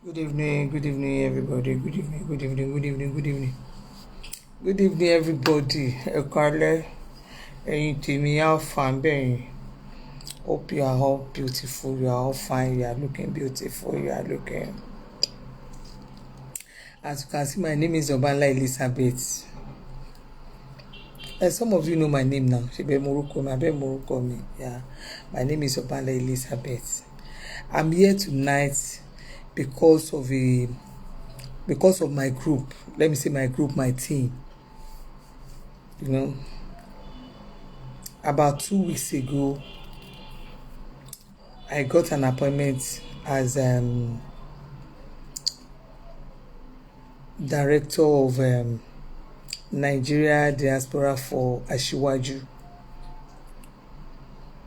Good evening, everybody. Good evening, good evening, good evening, good evening. Good evening, everybody. Ẹ káalẹ́, ẹ̀yin tèmi, how far bẹ́yìn? Hope you are all beautiful, you are all fine, you are looking beautiful, you are looking. As you can see, my name is Obanla Elizabeth. Some of you know my name now. Shebe Moruko mi. Yeah, my name is Obanla Elizabeth. I'm here tonight because of my group. Let me say my group, my team. You know, about 2 weeks ago, I got an appointment as director of Nigeria Diaspora for Asiwaju.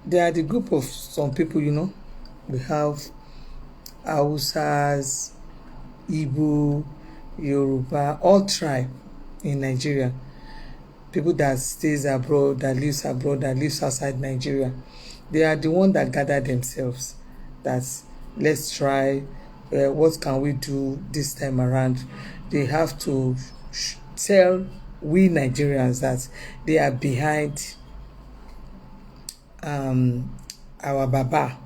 They are the group of some people, you know. We have Hausas, Igbo, Yoruba, all tribe in Nigeria. People that stays abroad, that lives outside Nigeria. They are the ones that gather themselves. That let's try. What can we do this time around? They have to tell we Nigerians that they are behind our Baba,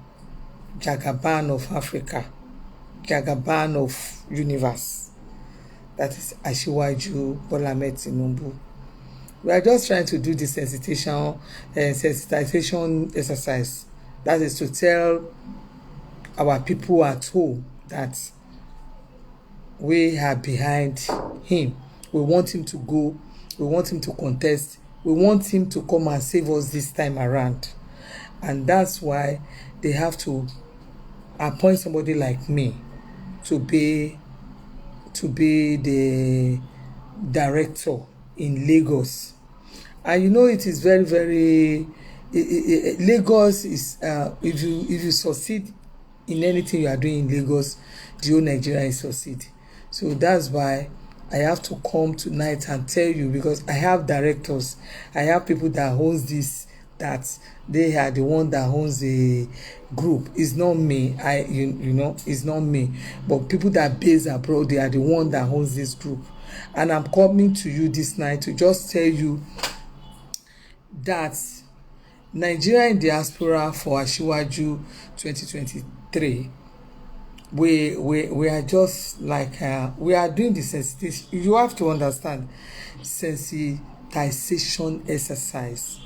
Jagaban of Africa, Jagaban of universe. That is Asiwaju Bola Ahmed Tinubu. We are just trying to do the sensitization exercise. That is to tell our people at home that we are behind him. We want him to go. We want him to contest. We want him to come and save us this time around. And that's why they have to appoint somebody like me to be the director in Lagos. And you know, it is very, very Lagos is if you succeed in anything you are doing in Lagos, the whole Nigeria is succeed. So that's why I have to come tonight and tell you, because I have directors, I have people that owns this, that they are the one that owns the group. It's not me. You know, it's not me. But people that are based abroad, they are the one that owns this group. And I'm coming to you this night to just tell you that Nigeria in Diaspora for Asiwaju 2023, we are just like we are doing the sensitization. You have to understand, sensitization exercise.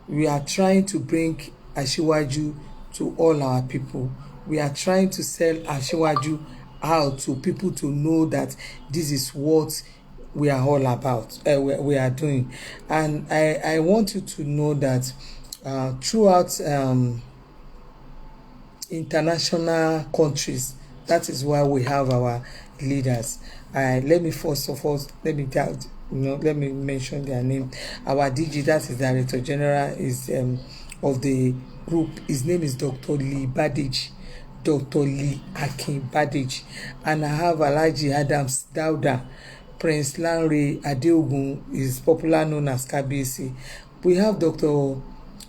We are trying to bring Asiwaju to all our people. We are trying to sell Asiwaju out to people to know that this is what we are all about, we are doing. And I want you to know that throughout international countries, that is why we have our leaders. Let me first of all, let me mention their name. Our DG, that is Director General, is of the group. His name is Dr. Lee Badej, Dr. Lee Akin Badej. And I have Alhaji Adams Dauda. Prince Lanre Adeogun is popular known as Kabiyesi. We have Dr.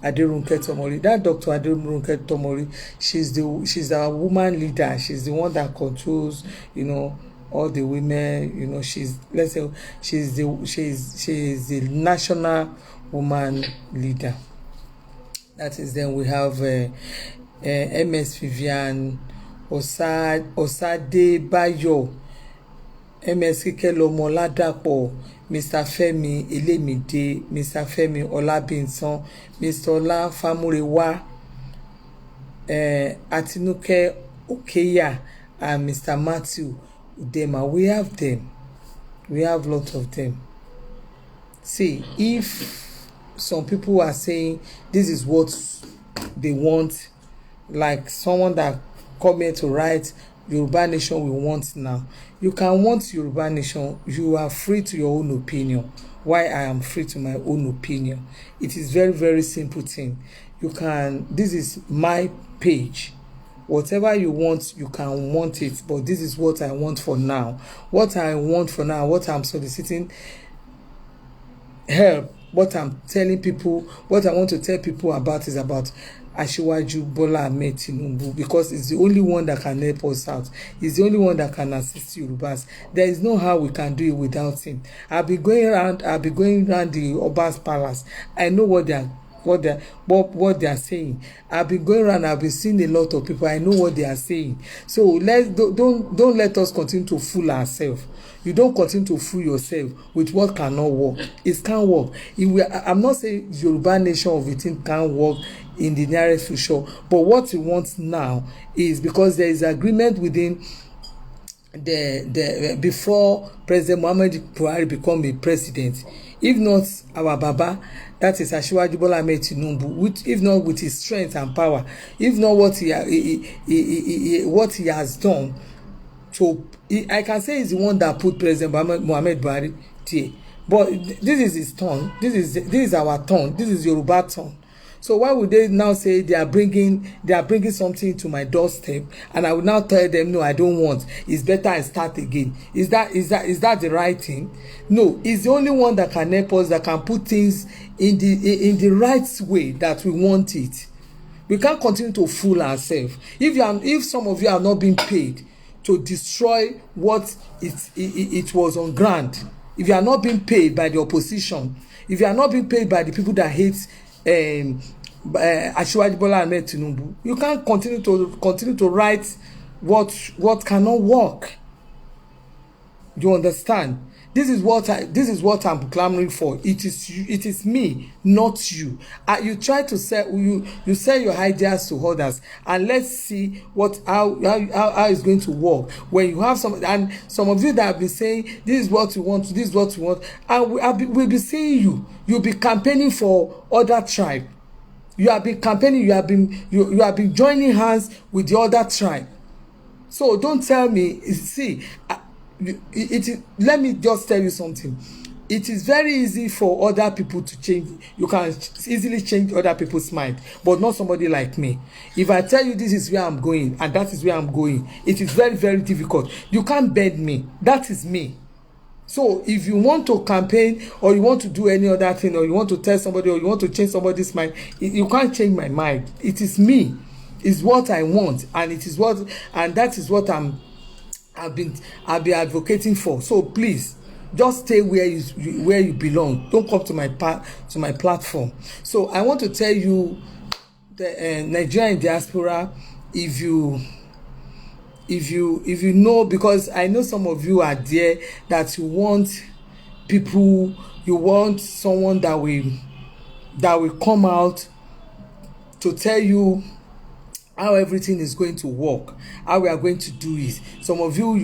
Aderunke Tomori. That Dr. Aderunke Tomori, she's our woman leader. She's the one that controls, you know, all the women. You know, she's the national woman leader. That is, then we have MS Vivian Osadebayo, MS Kikelomo Ladapo, Mr. Femi Elemide, Mr. Femi Olabinsan, Mr. Ola Famurewa, Atinuke Okeya, and Mr. Matthew Udema. We have them. We have lots of them. See, if some people are saying this is what they want, like someone that come here to write Yoruba Nation we want now. You can want Yoruba Nation. You are free to your own opinion. Why I am free to my own opinion? It is very, very simple thing. You can, this is my page. Whatever you want, you can want it. But this is what I want for now. What I want for now, what I'm soliciting help, what I'm telling people, what I want to tell people about is about Asiwaju Bola Ahmed Tinubu, because it's the only one that can help us out. He's the only one that can assist Yorubas. There is no how we can do it without him. I'll be going around the Oba's palace. I know what they are saying. I've been going around, I've been seeing a lot of people. I know what they are saying. So don't let us continue to fool ourselves. You don't continue to fool yourself with what cannot work. It can't work. I'm not saying Yoruba nation of it can't work in the nearest future, but what we want now is, because there is agreement within the before President Muhammadu Buhari become a president, if not our Baba, that is Asiwaju Bola Ahmed Tinubu, if not with his strength and power, if not what he has done. So I can say he's the one that put President Muhammad Buhari there. But this is his turn. This is our turn. This is Yoruba turn. So why would they now say they are bringing something to my doorstep, and I will now tell them, no, I don't want. It's better I start again. Is that the right thing? No, he's the only one that can help us, that can put things in the right way that we want it. We can't continue to fool ourselves. If some of you are not being paid to destroy what it was on ground, if you are not being paid by the opposition, if you are not being paid by the people that hate Asiwaju Bola Ahmed Tinubu, you can't continue to write what cannot work. You understand? This is what I'm clamoring for. It is me, not you. You try to sell you sell your ideas to others, and let's see how it's going to work. When you have some of you that have been saying this is what you want, this is what you want, and we'll be seeing you'll be campaigning for other tribe. You have been campaigning, you have been joining hands with the other tribe. So don't tell me, see, let me just tell you something. It is very easy for other people to change. You can easily change other people's mind, but not somebody like me. If I tell you this is where I'm going and that is where I'm going, it is very, very difficult. You can't bend me. That is me. So if you want to campaign, or you want to do any other thing, or you want to tell somebody, or you want to change somebody's mind, you can't change my mind. It is me. It's what I want, and that is what I've been advocating for. So please, just stay where you belong. Don't come to my platform. So I want to tell you, the Nigerian diaspora, if you know, because I know some of you are there, that you want someone that will come out to tell you how everything is going to work, how we are going to do it. Some of you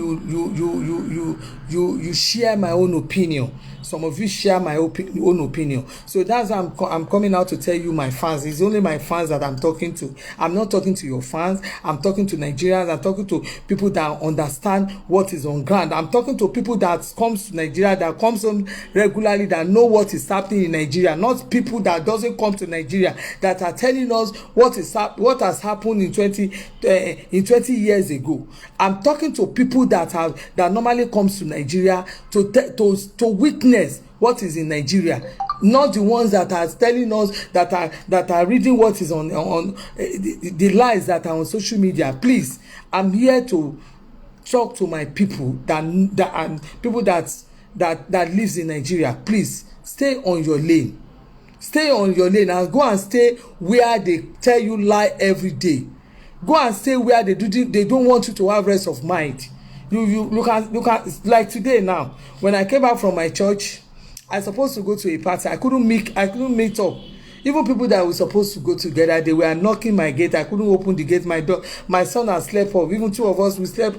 share my own opinion. Some of you share my own opinion. So that's why I'm coming out to tell you, my fans. It's only my fans that I'm talking to. I'm not talking to your fans. I'm talking to Nigerians. I'm talking to people that understand what is on ground. I'm talking to people that comes to Nigeria, that comes on regularly, that know what is happening in Nigeria. Not people that doesn't come to Nigeria, that are telling us what has happened in 20 years ago. I'm talking to people that normally comes to Nigeria to witness what is in Nigeria, not the ones that are telling us, that are reading what is on the lies that are on social media. Please, I'm here to talk to my people that people that lives in Nigeria. Please stay on your lane. Stay on your lane and go and stay where they tell you lie every day. Go and stay where they don't want you to have rest of mind. You look at like today now, when I came back from my church, I supposed to go to a party. I couldn't meet up. Even people that were supposed to go together, they were knocking my gate. I couldn't open the gate. My son has slept off. Even two of us, we slept.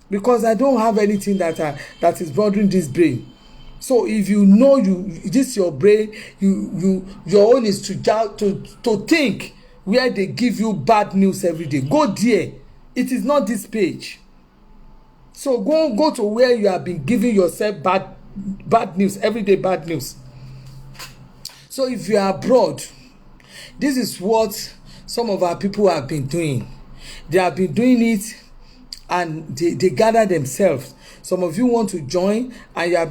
Because I don't have anything that is bothering this brain. So if you know this your brain, your own is to think where they give you bad news every day. Go there. It is not this page. So go to where you have been giving yourself bad news every day, bad news. So if you are abroad, this is what some of our people have been doing. They have been doing it, and they gather themselves. Some of you want to join, and you have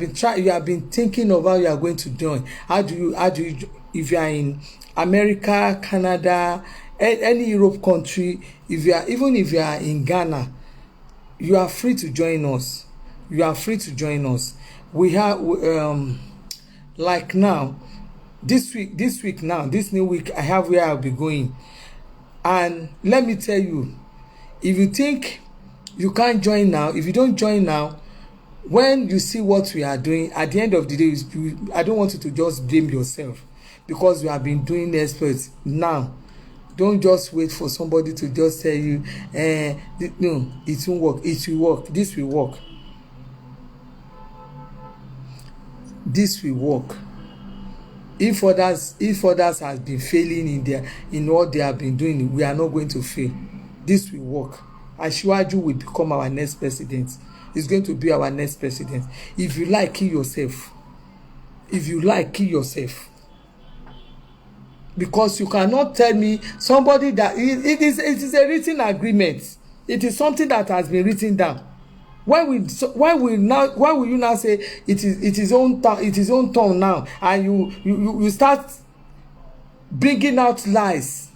been thinking of how you are going to join. How do you if you are in America, Canada, any Europe country, even if you are in Ghana, you are free to join us. You are free to join us. We have like now, this week now, this new week, I have where I'll be going. And let me tell you, if you think you can't join now, if you don't join now, when you see what we are doing, at the end of the day, I don't want you to just blame yourself because we have been doing experts now. Don't just wait for somebody to just tell you, no, it won't work. It will work. This will work. This will work. If others has been failing in what they have been doing, we are not going to fail. This will work. Asiwaju will become our next president. He's going to be our next president. If you like, kill yourself. If you like, kill yourself. Because you cannot tell me somebody that it is a written agreement. It is something that has been written down. Why will you now say it is own tongue now, and you start bringing out lies,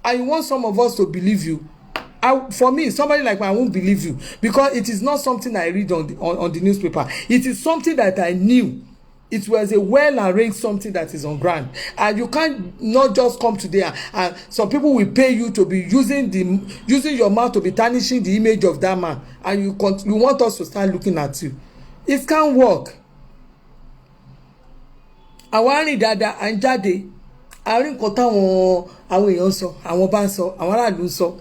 and you want some of us to believe you? For me, somebody like me, I won't believe you because it is not something I read on the newspaper. It is something that I knew. It was a well-arranged something that is on ground, and you can't not just come today and some people will pay you to be using your mouth to be tarnishing the image of that man, and you want us to start looking at you. It can't work. Àwọn arìn dáadáa à ń jáde àárín nǹkan táwọn èèyàn sọ, àwọn bá ń sọ, àwọn aráàlú ń sọ,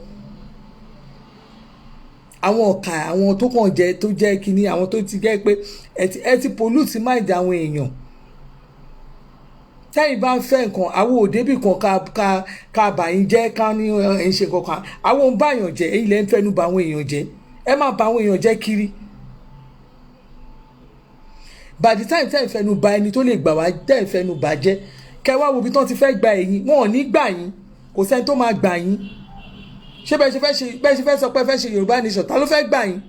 àwọn ọ̀kà, àwọn tó kàn jẹ́ tó jẹ́ kínní, àwọn tó ti jẹ́ pé ẹ ti pollute mind àwọn èèyàn. Tẹ́yìn bá ń fẹ́ nǹkan, àwọn òdebì kan ká bàyín jẹ́ ká ní ẹ̀ ń ṣe kankan, àwọn ń báyàn jẹ́, èyí lẹ́ ń fẹ́nu bà àwọn èèyàn jẹ́, ẹ má bà àwọn èèyàn jẹ́ kiri. By the time tẹ́yìn fẹ́nu bà ẹni tó lè gbà wá, tẹ́yìn fẹ́nu bà jẹ́, kẹwàá wo bí tán ti fẹ́ gba ẹ̀yìn, wọn ò ní gbà yín, kò sẹ́ni tó máa gbà yín. Ṣé bẹ́ẹ̀ ṣe fẹ́ sọ pé fẹ́ ṣe Yorùbá nation, ta ló fẹ́ gbà yín?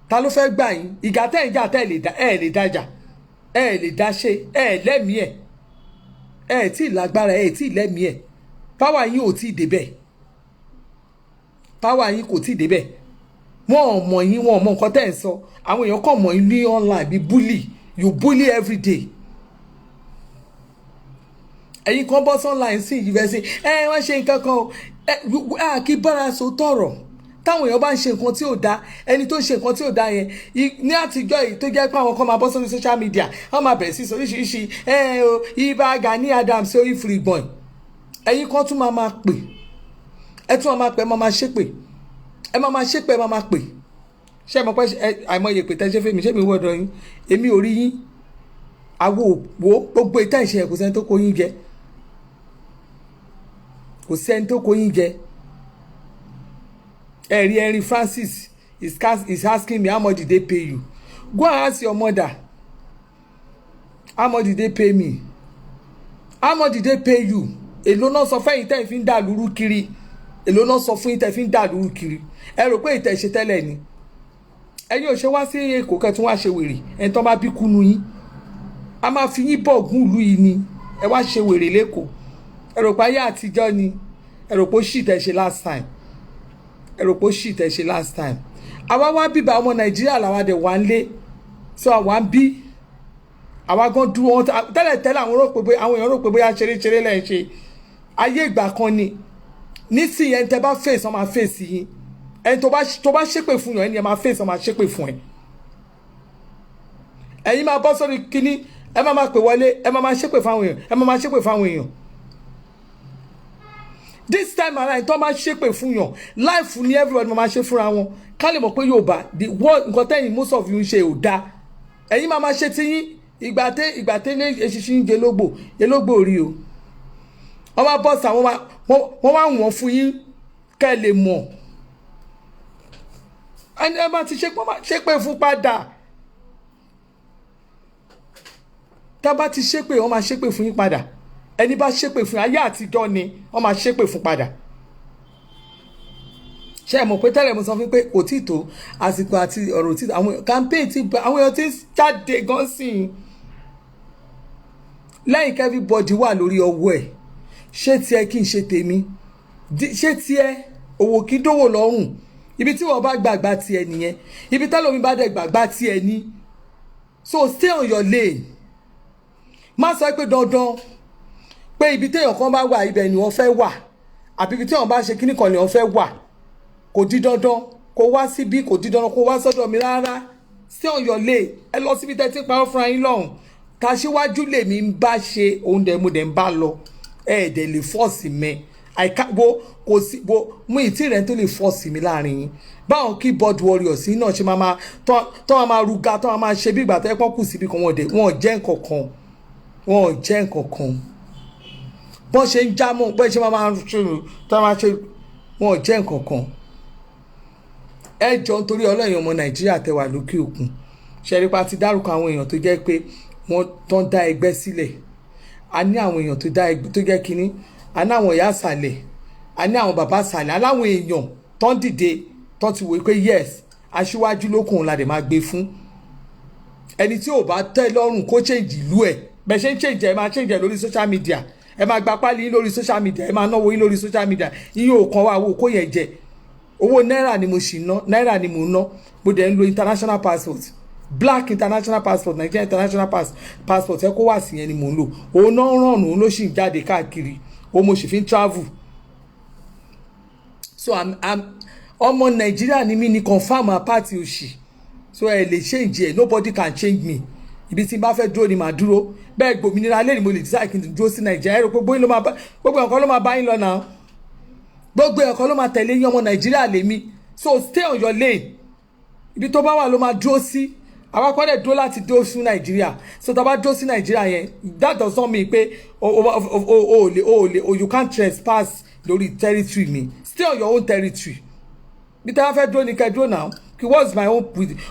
Ta ló fẹ́ gbà yín? Ìgà tẹ́ ń jà tẹ́ lè dájà, lè dá ṣe, lẹ́mìí ẹ̀, tí lágbára, tí lẹ́mìí ẹ̀. Power yín ò tí ì débẹ̀. Power yín kò tí ì débẹ̀. Wọ́n ò mọ̀ yín, wọ́n ò mọ̀ nǹkan tẹ́ ń sọ. Àwọn èèyàn kàn mọ̀ yín ní online bí bully. You bully every day. Ẹ̀yin kan bọ́ online sí ìyíwẹ́sí, wọ́n ṣe nǹkan kan o. Kí bára so tọrọ táwọn èèyàn bá ń ṣe nǹkan tí ò dáa, ẹni tó ń ṣe nǹkan tí ò dáa yẹn ní àtijọ́ yìí tó jẹ́ pé àwọn kan máa bọ́ sórí social media, wọ́n máa bẹ̀rẹ̀ sí oríṣiríṣi Ìbà Gani Adams orí fìrìgbọ̀n. Ẹ̀yin kan tún máa pè, ẹ tún máa pè, máa ṣépè, ẹ máa ṣépè, máa pè. Ṣé ẹ mọ̀ pé àìmọye pè tẹ́ ṣe fẹ́ mi, ṣé mi wọ́dọ̀ yín, èmi ò rí yín, àwo òpó gbogbo ìtàn ìṣe kò sẹ́ni tó kó yín jẹ, kò sẹ́ni tó kó yín jẹ. Henry Francis is asking me how much did they pay you? Go and ask your mother. How much did they pay me? How much did they pay you? Èló náà sọ fún yín tẹ́ fi ń dà lúrú kiri. Èló náà sọ fún yín tẹ́ fi ń dà lúrú kiri. Ẹ rò pé ìtẹ̀ ṣe tẹ́lẹ̀ ni. Ẹ̀yin ò ṣe wá sí Èkó kẹ́ tún wá ṣe wèrè. Ẹni tó bá bí kúnú yín. A máa fi yín bọ̀ gún ìlú yìí ni. Ẹ wá ṣe wèrè l'Ékòó. Ẹ rò pé ayé àtijọ́ ni. Ẹ rò pé ó ṣì tẹ́ ṣe last time. Ẹ rò pé ó ṣì tẹ́ ṣe last time. Àwa wá bíbá ọmọ Nàìjíríà làwa dẹ̀ wá ń lé. So àwa ń bí. Àwa gan dúró wọn tẹ́lẹ̀ àwọn èèyàn rò pé bóyá ṣeré lẹ́ ń ṣe. Ayé ìgbà kan ni. Nísìnyí ẹni tẹ́ bá face, wọ́n máa face yín. Ẹni tó bá ṣépè fún yàn, ẹni ẹ máa face, wọ́n máa ṣépè fún ẹ. Ẹ̀yin máa bọ́ sórí kíní, ẹ máa pè wọlé, ẹ máa ṣépè fáwọn èèyàn, ẹ máa ṣépè fáwọn èèyàn. This time around, tó máa ṣépè fún yàn, life ni everybody máa ṣe fúnra wọn. Ká lè mọ̀ pé Yorùbá, the word nǹkan tẹ́yìn most of you ń ṣe ò dáa. Ẹ̀yin máa ṣe ti yín, ìgbà tẹ́lẹ̀ eṣinṣin yelógbò rí o. Wọ́n máa bọ́ sí àwọn wọ́n máa wọ̀n fún yín kẹ́ lè mọ̀. Ẹni ẹ máa ti ṣépè fún padà. Tá bá ti ṣépè, wọ́n máa ṣépè fún yín padà. Ẹni bá ṣépè fún ayé àtijọ́ ni wọ́n máa ṣépè fún padà. Ṣé ẹ mọ̀ pé tẹ́lẹ̀ mo sọ fún pé kò tí tó àsìkò àti ọ̀rọ̀ tí àwọn campaign ti àwọn èèyàn ti jáde gan sí i. lẹ́yìn everybody wà lórí ọwọ́ ẹ̀ ṣé tiẹ̀ kí n ṣe tèmi ṣé tiẹ̀ owó kí dówó lọ́rùn ibi tí wọ́n bá gbàgbà tiẹ̀ nìyẹn ibi tẹ́lómi bá dẹ̀ gbàgbà tiẹ̀ ní so stay on your lane má sọ pé dandan pé ibi téèyàn kan bá wà ibẹ̀ ni wọ́n fẹ́ wà àbí ibi téèyàn bá ṣe kíní kan ni wọ́n fẹ́ wà kò di dandan kó wá síbí kò di dandan kó wá sọ́dọ̀ mi rárá stay on your lane ẹ lọ síbi tẹ́ ti parọ́ fúnra yín lọ́hùn tàṣíwájú lèmi ń bá ṣe òun dẹ̀ mo dẹ̀ ń bá lọ ẹ̀ẹ́dẹ̀ lè fọ́ọ̀sì mẹ́ àìkáwó kò sí wo mú ìtì rẹ̀ tó lè fọ́ọ̀sì mi láàrin yín báwọn keyboard warriors yìí náà ṣe máa tọ́ máa ruga tọ́ máa ṣe bí ìgbà tó yẹ kó kù síbi kan wọ́n jẹ́ nǹkan kan wọ́n jẹ́ nǹkan kan bọ́n ṣe ń jámọ́ bọ́n ṣe máa ṣe tọ́ máa ṣe wọ́n jẹ́ nǹkan kan ẹ jọ nítorí ọlọ́yin ọmọ nàìjíríà tẹwà lókè òkun ṣẹ́rípa ti dárúkọ àwọn èèyàn tó jẹ́ pé wọ́n tán dá ẹgbẹ́ sílẹ̀ a ní àwọn èèyàn tó dá ẹgbẹ́ tó jẹ́ kínní a ní àwọn ìyá àsàlẹ̀ a ní àwọn bàbá àsàlẹ̀ aláwọn èèyàn tán dìde tán ti wò pé yes aṣíwájú lókun la dẹ̀ máa gbé fún ẹni tí ò bá tẹ́ lọ́rùn kó change ìlú ẹ̀ bẹ́ẹ̀ ṣe ń change ẹ̀ máa change ẹ̀ lórí social media ẹ máa gba pálí lórí social media ẹ máa náwó yín lórí social media yín ò kàn wá owó kó yẹn jẹ owó náírà ni mo ṣì ná náírà ni mo ná mo dẹ̀ ń lo international passport black international passport Nigeria international passport ẹ kó wá sí yẹn ni mò ń lò òun náà ràn òun ló sì ń jáde káàkiri òun mo sì fi ń travel so ọmọ nàìjíríà ni mí ni confam apáti òṣì so ẹ lè change ẹ nobody can change me ibi tí n bá fẹ́ dúró ni màá dúró bẹ́ẹ̀ gbòmìnira lẹ́yìn mo lè decide kí n dúró sí nàìjíríà ẹ̀rọ gbogbo ẹ̀kọ́ ló máa bá yín lọ náà gbogbo ẹ̀kọ́ ló máa tẹ̀lé yín ọmọ nàìjíríà lèmi so stay on your lane ibi tó bá wà ló máa dúró sí àwa kọ́ dẹ̀ dúró láti dúró sí nàìjíríà so tá a bá dúró sí nàìjíríà yẹn that does not mean pé you can't trespass lórí territory mi stay on your own territory bí tá a fẹ́ dúró ní kẹ́ dúró now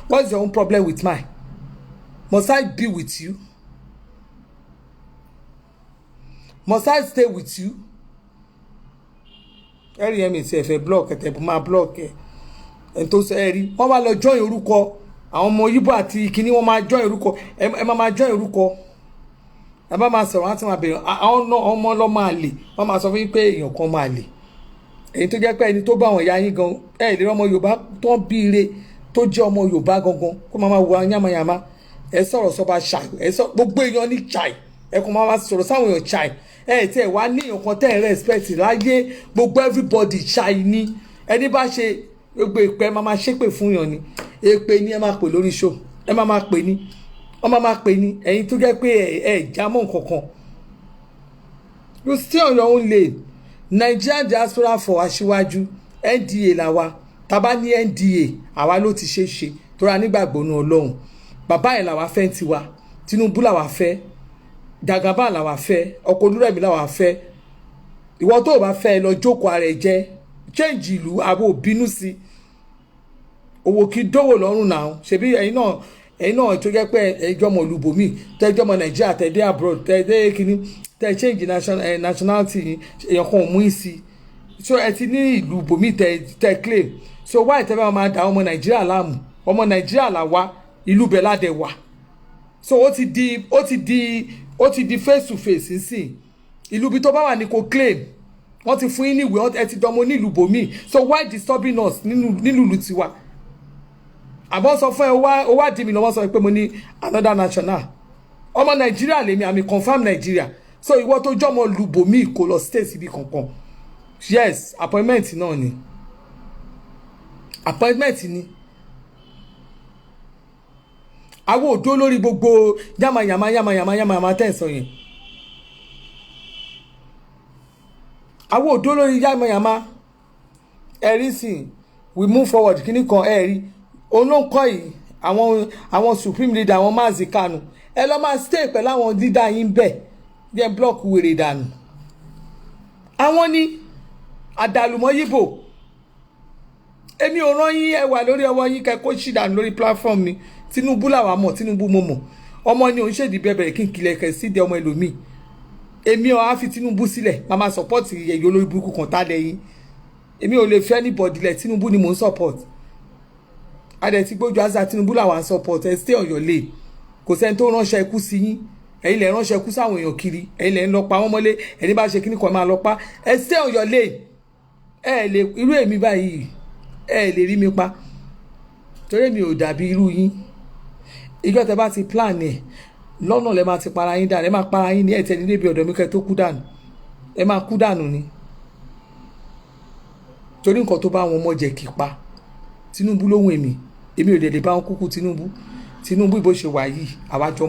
what's your own problem with mine must I be with you must I stay with you ẹ̀rí ẹ̀mí tí ẹ fẹ́ block ẹ̀ tẹ̀ máa block ẹ̀ ẹ̀ tó sọ ẹ̀ rí wọ́n máa lọ join orúkọ àwọn ọmọ Yíbò àti ìkíní wọ́n máa join orúkọ ẹ máa join orúkọ ẹ bá máa sọ̀rọ̀ láti máa bẹ̀rẹ̀ àwọn ọmọ ọlọ́mọ àlè wọ́n máa sọ fún yín pé èèyàn kan máa lè èyí tó jẹ́ pé ẹni tó bá àwọn ìyá yín gan ẹ̀ lè rọ́mọ Yorùbá tó ń bí ire tó jẹ́ ọmọ Yorùbá gangan kó máa wọ yánmayàmá ẹ sọ̀rọ̀ sọba ṣàì ẹ sọ gbogbo èèyàn ní ṣàì ẹ kò máa sọ̀rọ̀ sáwọn èèyàn ṣàì ẹ tí ẹ wá ní nǹkan tẹ́ ẹ respect láyé gbogbo everybody ṣàì ní ẹni bá ṣe gbogbo ìpè máa ṣépè fún yàn ni èpè ni ẹ máa pè lórí show ẹ máa pè ní wọ́n máa pè ní ẹ̀yin tó jẹ́ pé ẹ jámọ́ nǹkan kan you stay on your own lane Nigerian diaspora for aṣíwájú NDA làwa tàbá ní NDA àwa ló ti ṣe tó ra nígbàgbọ́ nù Ọlọ́run bàbá ẹ̀ làwa fẹ́ tiwa Tinubu làwa fẹ́ Jagaba làwa fẹ́ ọkọ̀ Olúrẹ̀mí làwa fẹ́ ìwọ tó o bá fẹ́ lọ jókòó ara ẹ̀ jẹ́ change ìlú àbò bínú sí owó kí dówó lọ́rùn náà ṣebí ẹ̀yin náà tó jẹ́ pé ẹjọ́ ọmọ olùbòmí tẹ́jọ́ ọmọ Nàìjíríà tẹ́dẹ́ abroad tẹ́dẹ́ kínní tẹ́ change nationality èèyàn kan ò mú sí so ẹ ti ní ìlú bòmí tẹ́ claim so why tẹ́ bá máa da ọmọ Nàìjíríà láàmú ọmọ Nàìjíríà làwa ìlú bẹ̀ ládẹ̀ wà so ó ti di face to face nísìn ìlú bí tó bá wà ní kò claim wọ́n ti fún yín ní ìwé ẹ ti dánmọ́ ní ìlú bòmí so why disturbing us nínú ìlú tiwa àbọ̀ sọ fún ẹ ó wá dì mí lọ́wọ́ sọ pé mo ní another national ọmọ Nàìjíríà lèmi àmì confam Nàìjíríà so ìwọ tó jọmọ lu bòmí kò lọ state ibi kankan yes appointment náà ni appointment ni àwọn òdó lórí gbogbo yamayama tẹ̀sán yẹn àwọn òdó lórí yamayama ẹ̀rí sìn we move forward kíní kan ẹ̀rí òun ló ń kọ́ yìí àwọn supreme leader àwọn Mazi Kanu ẹ lọ́ máa stay pẹ̀lú àwọn leader yín bẹ́ẹ̀ jẹ́ block wèrè dànù àwọn ní àdàlùmọ́ Yíbò èmi ò rán yín ẹ wà lórí ọwọ́ yín kẹ́kọ̀ọ́ ṣì dànù lórí platform mi Tinubu làwa mọ̀ Tinubu mo mọ̀ ọmọ ni òun ṣèdí bẹ̀bẹ̀rẹ̀ kí n kìlẹ̀ kẹ̀ sí di ọmọ ẹlòmíì èmi ò á fi Tinubu sílẹ̀ máa support ẹ̀yọ́ olórí burúkú kan tá lẹ́yìn èmi ò lè fẹ́ anybody lẹ̀ Tinubu ni mò ń support adẹ̀ ti gbójú àṣà Tinubu làwa ń support ẹ stay on your lane kò sẹ́ni tó ránṣẹ́ ikú sí yín ẹ̀yin lẹ ránṣẹ́ kú sáwọn èèyàn kiri, ẹ̀yin lẹ ń lọ pa wọ́n mọ́lé, ẹni bá ṣe kíní kan máa lọ pa. Ẹ stay on your lane. Ẹ lè irú èmi báyìí ẹ lè rí mi pa torí mi ò dàbí irú yín. Ìjọ tẹ bá ti plan ẹ̀ lọ́nà lẹ máa ti para yín dànù, ẹ máa para yín ní ẹ̀tẹ̀ ní débi ọ̀dọ̀ mi kẹ́ tó kú dànù, ẹ máa kú dànù ni torí nǹkan tó bá wọn mọ̀ jẹ́ kí pa. Tinubu lóhùn èmi ò lè bá wọn kúkú Tinubu bó ṣe wà yìí àwàjọ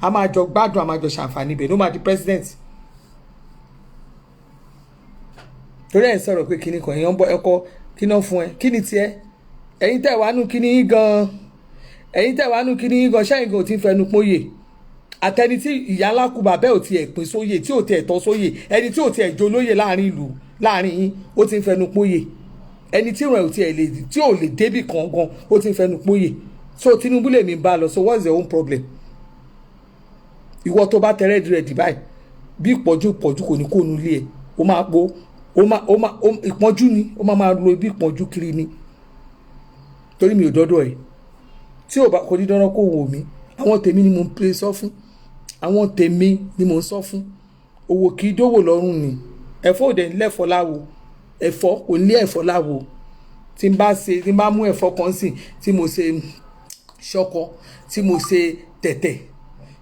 a máa jọ gbádùn, a máa jọ ṣàǹfààní ibẹ̀ ló máa di president. Torí ẹ̀ sọ̀rọ̀ pé kíní kan èèyàn ń bọ́ ẹ̀kọ́ kí náà fún ẹ kí ni tiẹ̀, ẹ̀yin tẹ̀ wá nù kíní yín gan-an, ṣẹ́yìn gan ò ti ń fẹnu póyè. Àtẹni tí ìyá alákù bàbá ò tiẹ̀ pín sóyè, tí ò tiẹ̀ tọ́ sóyè, ẹni tí ò tiẹ̀ jó lóyè láàrin ìlú láàrin yín ó ti ń fẹnu póyè. Ẹni tí ìrìn ò tiẹ̀ lè tí ò lè débì kan gan ó ti ń fẹnu póyè. So Tinubu lèmi bá lọ, so what's your own problem? Ìwọ tó bá tẹrẹ rẹ báyìí bí ìpọ́njú kò ní kó nu ilé ẹ̀, ó máa po ìpọ́njú ni, ó máa lo bí ìpọ́njú kiri ni torí mi ò dọ́dọ̀ ẹ̀. Tí ò bá kò ní dandan kó wò mí, àwọn tèmi ni mo ń pè sọ fún, àwọn tèmi ni mo ń sọ fún. Owó kì í dówó lọ́rùn ni, ẹ̀fọ́ òde ńlẹ̀fọ́ láwo, ẹ̀fọ́ kò ní ẹ̀fọ́ láwo. Tí n bá mú ẹ̀fọ́ kan sí, tí mo ṣe ṣọkọ, tí mo ṣe tẹ̀tẹ̀,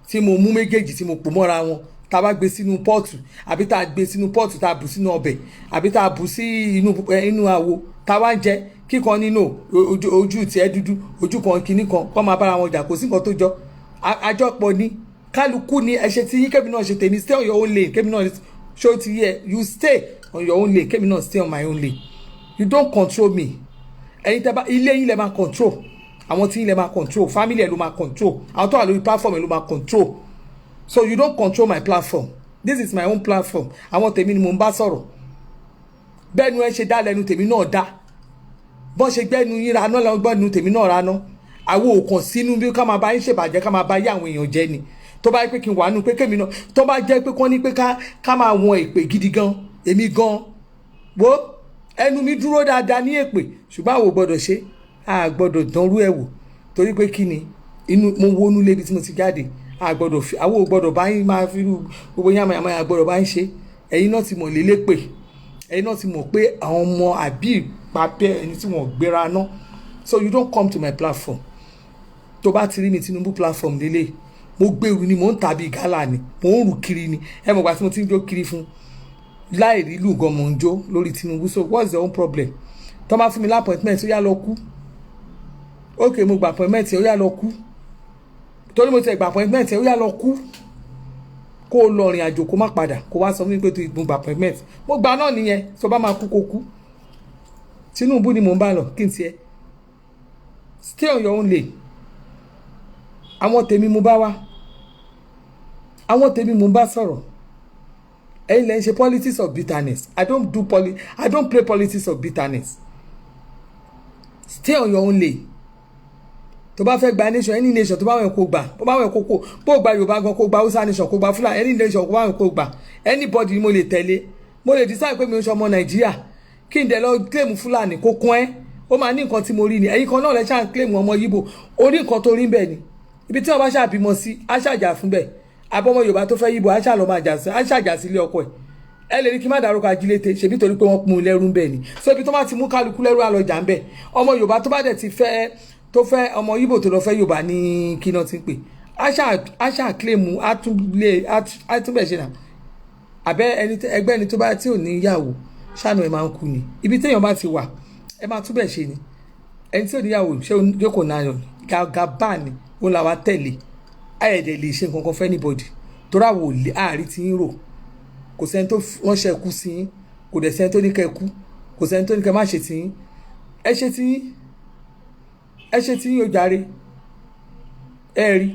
tí mo mú méjèèjì tí mo pò mọ́ra wọn, tá a bá gbé sínú pọ́ọ̀tù àbí tá a gbé sínú pọ́ọ̀tù tá a bù sínú ọbẹ̀ àbí tá a bù sí inú àwo tá a wá ń jẹ kíkan nínú ojú tiẹ̀ dúdú ojú kan kìíní kan kọ́ máa bára wọn jà, kò sí nǹkan tó jọ. Àjọpọ̀ ni kálukú ni ẹ ṣe ti yín, kébì náà ṣe tèmi, stay on your own lane, kébì náà ṣó ti yẹ you stay on your own lane, kébì náà stay on my own lane. You don't control me. Ẹ̀yin tẹ́ bá ilé yín lẹ máa control, àwọn tí yín lẹ máa control, family ẹ ló máa control, àwọn tó wà lórí platform ẹ ló máa control. So you don't control my platform. This is my own platform. Àwọn tèmi ni mo ń bá sọ̀rọ̀. Bẹ́ẹ̀ni ẹ ṣe dá lẹ́nu tèmi náà dá. Bọ́n ṣe gbẹ́nu yín raná lọ́wọ́ gbẹ́nu tèmi náà raná. Àwọn òkàn sínú bí ká máa bá yín ṣèbàjẹ́ ká máa bá yé àwọn èèyàn jẹ́ ni. Tó bá yẹ pé kí n wà nù pé kémi náà tó bá jẹ́ pé kọ́ ní pé ká máa wọn èpè gidi gan. Èmi gan. Wo ẹnu mi dúró dáadáa ní èpè ṣùgbọ́n àwọn ò gbọ́dọ̀ ṣe. A gbọ́dọ̀ dánrú ẹ̀ wò torí pé kí ni mo wọnú lébi tí mo ti jáde. Àgbọ́dọ̀ fi àwọn ò gbọ́dọ̀ bá yín máa fi gbogbo yàmàyàmà àgbọ́dọ̀ bá yín ṣe. Ẹ̀yin náà ti mọ̀ lélépè, ẹ̀yin náà ti mọ̀ pé àwọn ọmọ àbí ìpapẹ́ ẹni tí wọ́n gbéra ná. So you don't come to my platform. Tó bá ti rí mi Tinubu platform lélẹ̀ mo gbèrú ni mo ń tàbí gálà ni mo ń rù kiri ni ẹ mọ̀ gbà tí mo ti ń jó kiri fún láì rí ìlú gan mo ń jó lórí Tinubu. So what's your own problem? Tó bá fún mi lápọ̀ìntmẹ́ǹt ó yá lọ kú. Okay mo gba appointment ó yá lọ kú. Torí mo ti gba appointment ó yá lọ kú kó lọ rìn àjò kó má padà kó wá sọ fún mi pé tó mo gba appointment mo gba náà nìyẹn. So bá máa kú kó kú. Tinubu ni mo ń bá lọ kí n tiẹ̀ stay on your own lane. Àwọn tèmi mo bá wá, àwọn tèmi mo bá sọ̀rọ̀. Ẹ̀yin lẹ ń ṣe politics of bitterness. I don't play politics of bitterness. Stay on your own lane. Tó bá fẹ́ gba nation any nation tó bá wẹ̀ kó gbà tó bá wẹ̀ kó gba Yorùbá gan kó gba Hausa nation kó gba Fulani any nation kó bá wẹ̀ kó gbà anybody mo lè tẹ̀lé. Mo lè decide pé mi ò ṣe ọmọ Nàìjíríà kí n dẹ̀ lọ claim Fulani kó kún ẹ́ ó máa ní nǹkan tí mo rí ni. Ẹ̀yin kan náà lẹ ṣáà claim ọmọ Yíbò orí nǹkan tó rí bẹ́ẹ̀ ni ibi tí wọ́n bá ṣàbímọ sí á ṣàjà fún bẹ́ẹ̀ abọ́mọ Yorùbá tó fẹ́ Yíbò á ṣàlọ́ máa jà sí á ṣàjà sí ilé ọkọ ẹ̀. Ẹ lè rí kí má dárúkọ Ajílété ṣebí torí pé wọ́n pọ́n lẹ́rú bẹ́ẹ̀ ni. So ibi tó bá ti mú kálukú lẹ́rú àlọ́jà ń bẹ̀ ọmọ Yorùbá tó bá dẹ̀ ti fẹ́ tó fẹ́ ọmọ Yíbò tó lọ fẹ́ Yorùbá ní kí náà ti ń pè aṣá claim àtúbẹ̀ ṣe nà àbẹ́ ẹgbẹ́ ẹni tó bá tí ò ní ìyàwó ṣàánú ẹ̀ máa ń kú ni ibi téèyàn bá ti wà ẹ máa túbẹ̀ ṣe ni ẹni tí ò níyàwó ṣé jókòó náà yàn gàgàbá ni ó là wá tẹ̀lé ayẹ̀dẹ̀ lè ṣe nǹkan kan fẹ́ anybody torí àwọn òlé àárí ti ń rò kò sẹ́ni tó ránṣẹ́ kú sí yín kò dẹ̀ sẹ́ni tó ní kẹ́ kú kò sẹ́ni tó ní kẹ́ má ṣe ti yín ẹ ṣe ti yín ẹ ṣe tí yóò jàre ẹ rí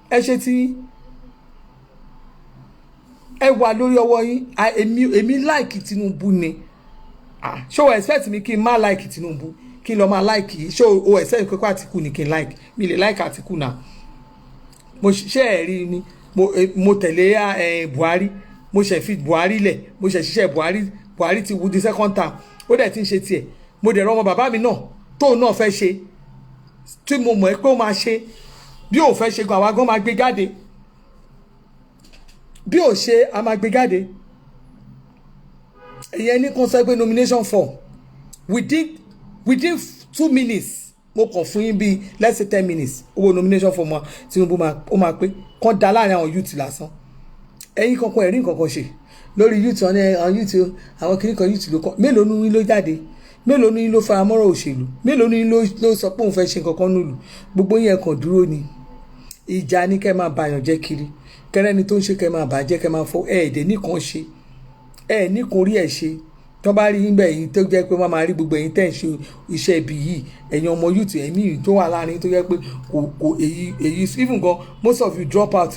ẹ ṣe tí ẹ wà lórí ọwọ́ yín. Èmi like Tinubu ni ṣé o expect mi kí n má like Tinubu kí n lọ máa like yìí ṣé o expect pé Àtìkù ni kí n like mi lè like Àtìkù náà. Mo ṣe ẹ rí ni mo tẹ̀lé Buhari mo ṣe fi Buhari lẹ̀ mo ṣe ṣiṣẹ́ Buhari ti wù di second term ó dẹ̀ ti ń ṣe tiẹ̀ mo dẹ̀ rọ ọmọ bàbá mi náà tóun náà fẹ́ ṣe tí mo mọ̀ ẹ́ pé ó máa ṣe bí òun fẹ́ ṣe gan àwa gan máa gbé jáde bí ò ṣe a máa gbé jáde ìyẹn ní kan sọ pé nomination form within 2 minutes mo kàn fún yín bíi let's say 10 minutes owó nomination form wa Tinubu ó máa pé kàn dá láàrin àwọn youth lásán ẹ̀yin kankan ẹ̀rí nǹkankan ṣe lórí youth àwọn youth àwọn kìnnì kan youth ló kọ́ mélòó ní ló jáde mélòó ní ló fara mọ́rọ̀ òṣèlú mélòó ní ló sọ pé òun fẹ́ ṣe nǹkankan nílùú gbogbo yẹn kàn dúró ni ìjà ní kẹ́ máa bàyàn jẹ́ kiri kẹ́rẹ́ni tó ń ṣe kẹ́ máa bàjẹ́ kẹ́ máa fọ́ ẹ̀ẹ́dẹ̀ nìkan ṣe nìkan rí ẹ̀ ṣe tó bá rí nígbà yìí tó jẹ́ pé wọ́n máa rí gbogbo ẹ̀yin tẹ́ ń ṣe iṣẹ́ ibi yìí ẹ̀yin ọmọ youth ẹ̀mí tó wà láàrin tó jẹ́ pé kò èyí even gan most of you drop out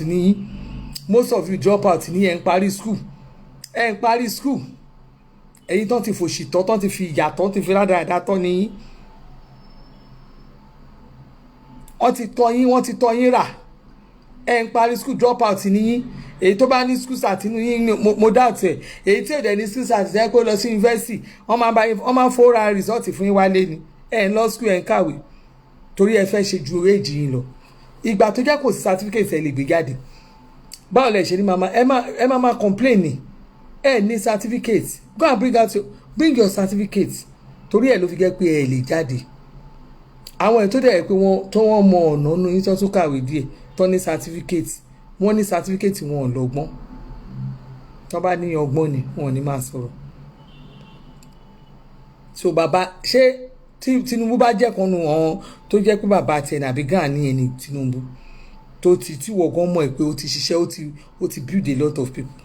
ní ẹ̀ ń parí school ẹ̀yin tán ti fòṣìtọ́ tán ti fi ìyàtọ̀ ti fi ládàáda tán ní wọ́n ti tọ́ yín rà ẹ̀ ń parí school drop out ní èyí tó bá ní school start inú yín mo doubt ẹ̀ èyí tí ò dẹ̀ ní school start jẹ́ kó lọ sí university wọ́n máa ń fowóra result fún yín wálé ni ẹ̀ ń lọ school ẹ̀ ń kàwé torí ẹ fẹ́ ṣe ju èjì yín lọ ìgbà tó jẹ́ kò sí certificate ẹ lè gbé jáde báwo lẹ ṣe ní mama ẹ máa complain ni ẹ ní certificate go and bring your certificate torí ẹ ló fi jẹ́ pé ẹ lè jáde àwọn ẹ̀ tó dẹ̀ pé wọ́n mọ ọ̀nà nínú yín tó tún kàwé díẹ̀ tó ní certificate wọ́n ní certificate wọn ò lọ́gbọ́n tó bá ní ọgbọ́n ni wọn ò ní máa sọ̀rọ̀ so bàbá ṣé tí Tinubu bá jẹ́ kan nu ọ̀hún tó jẹ́ pé bàbá tiẹ̀ nàbí Gani ẹni Tinubu tó ti tí wọ̀gán mọ̀ ẹ́ pé ó ti ṣiṣẹ́ ó ti build a lot of people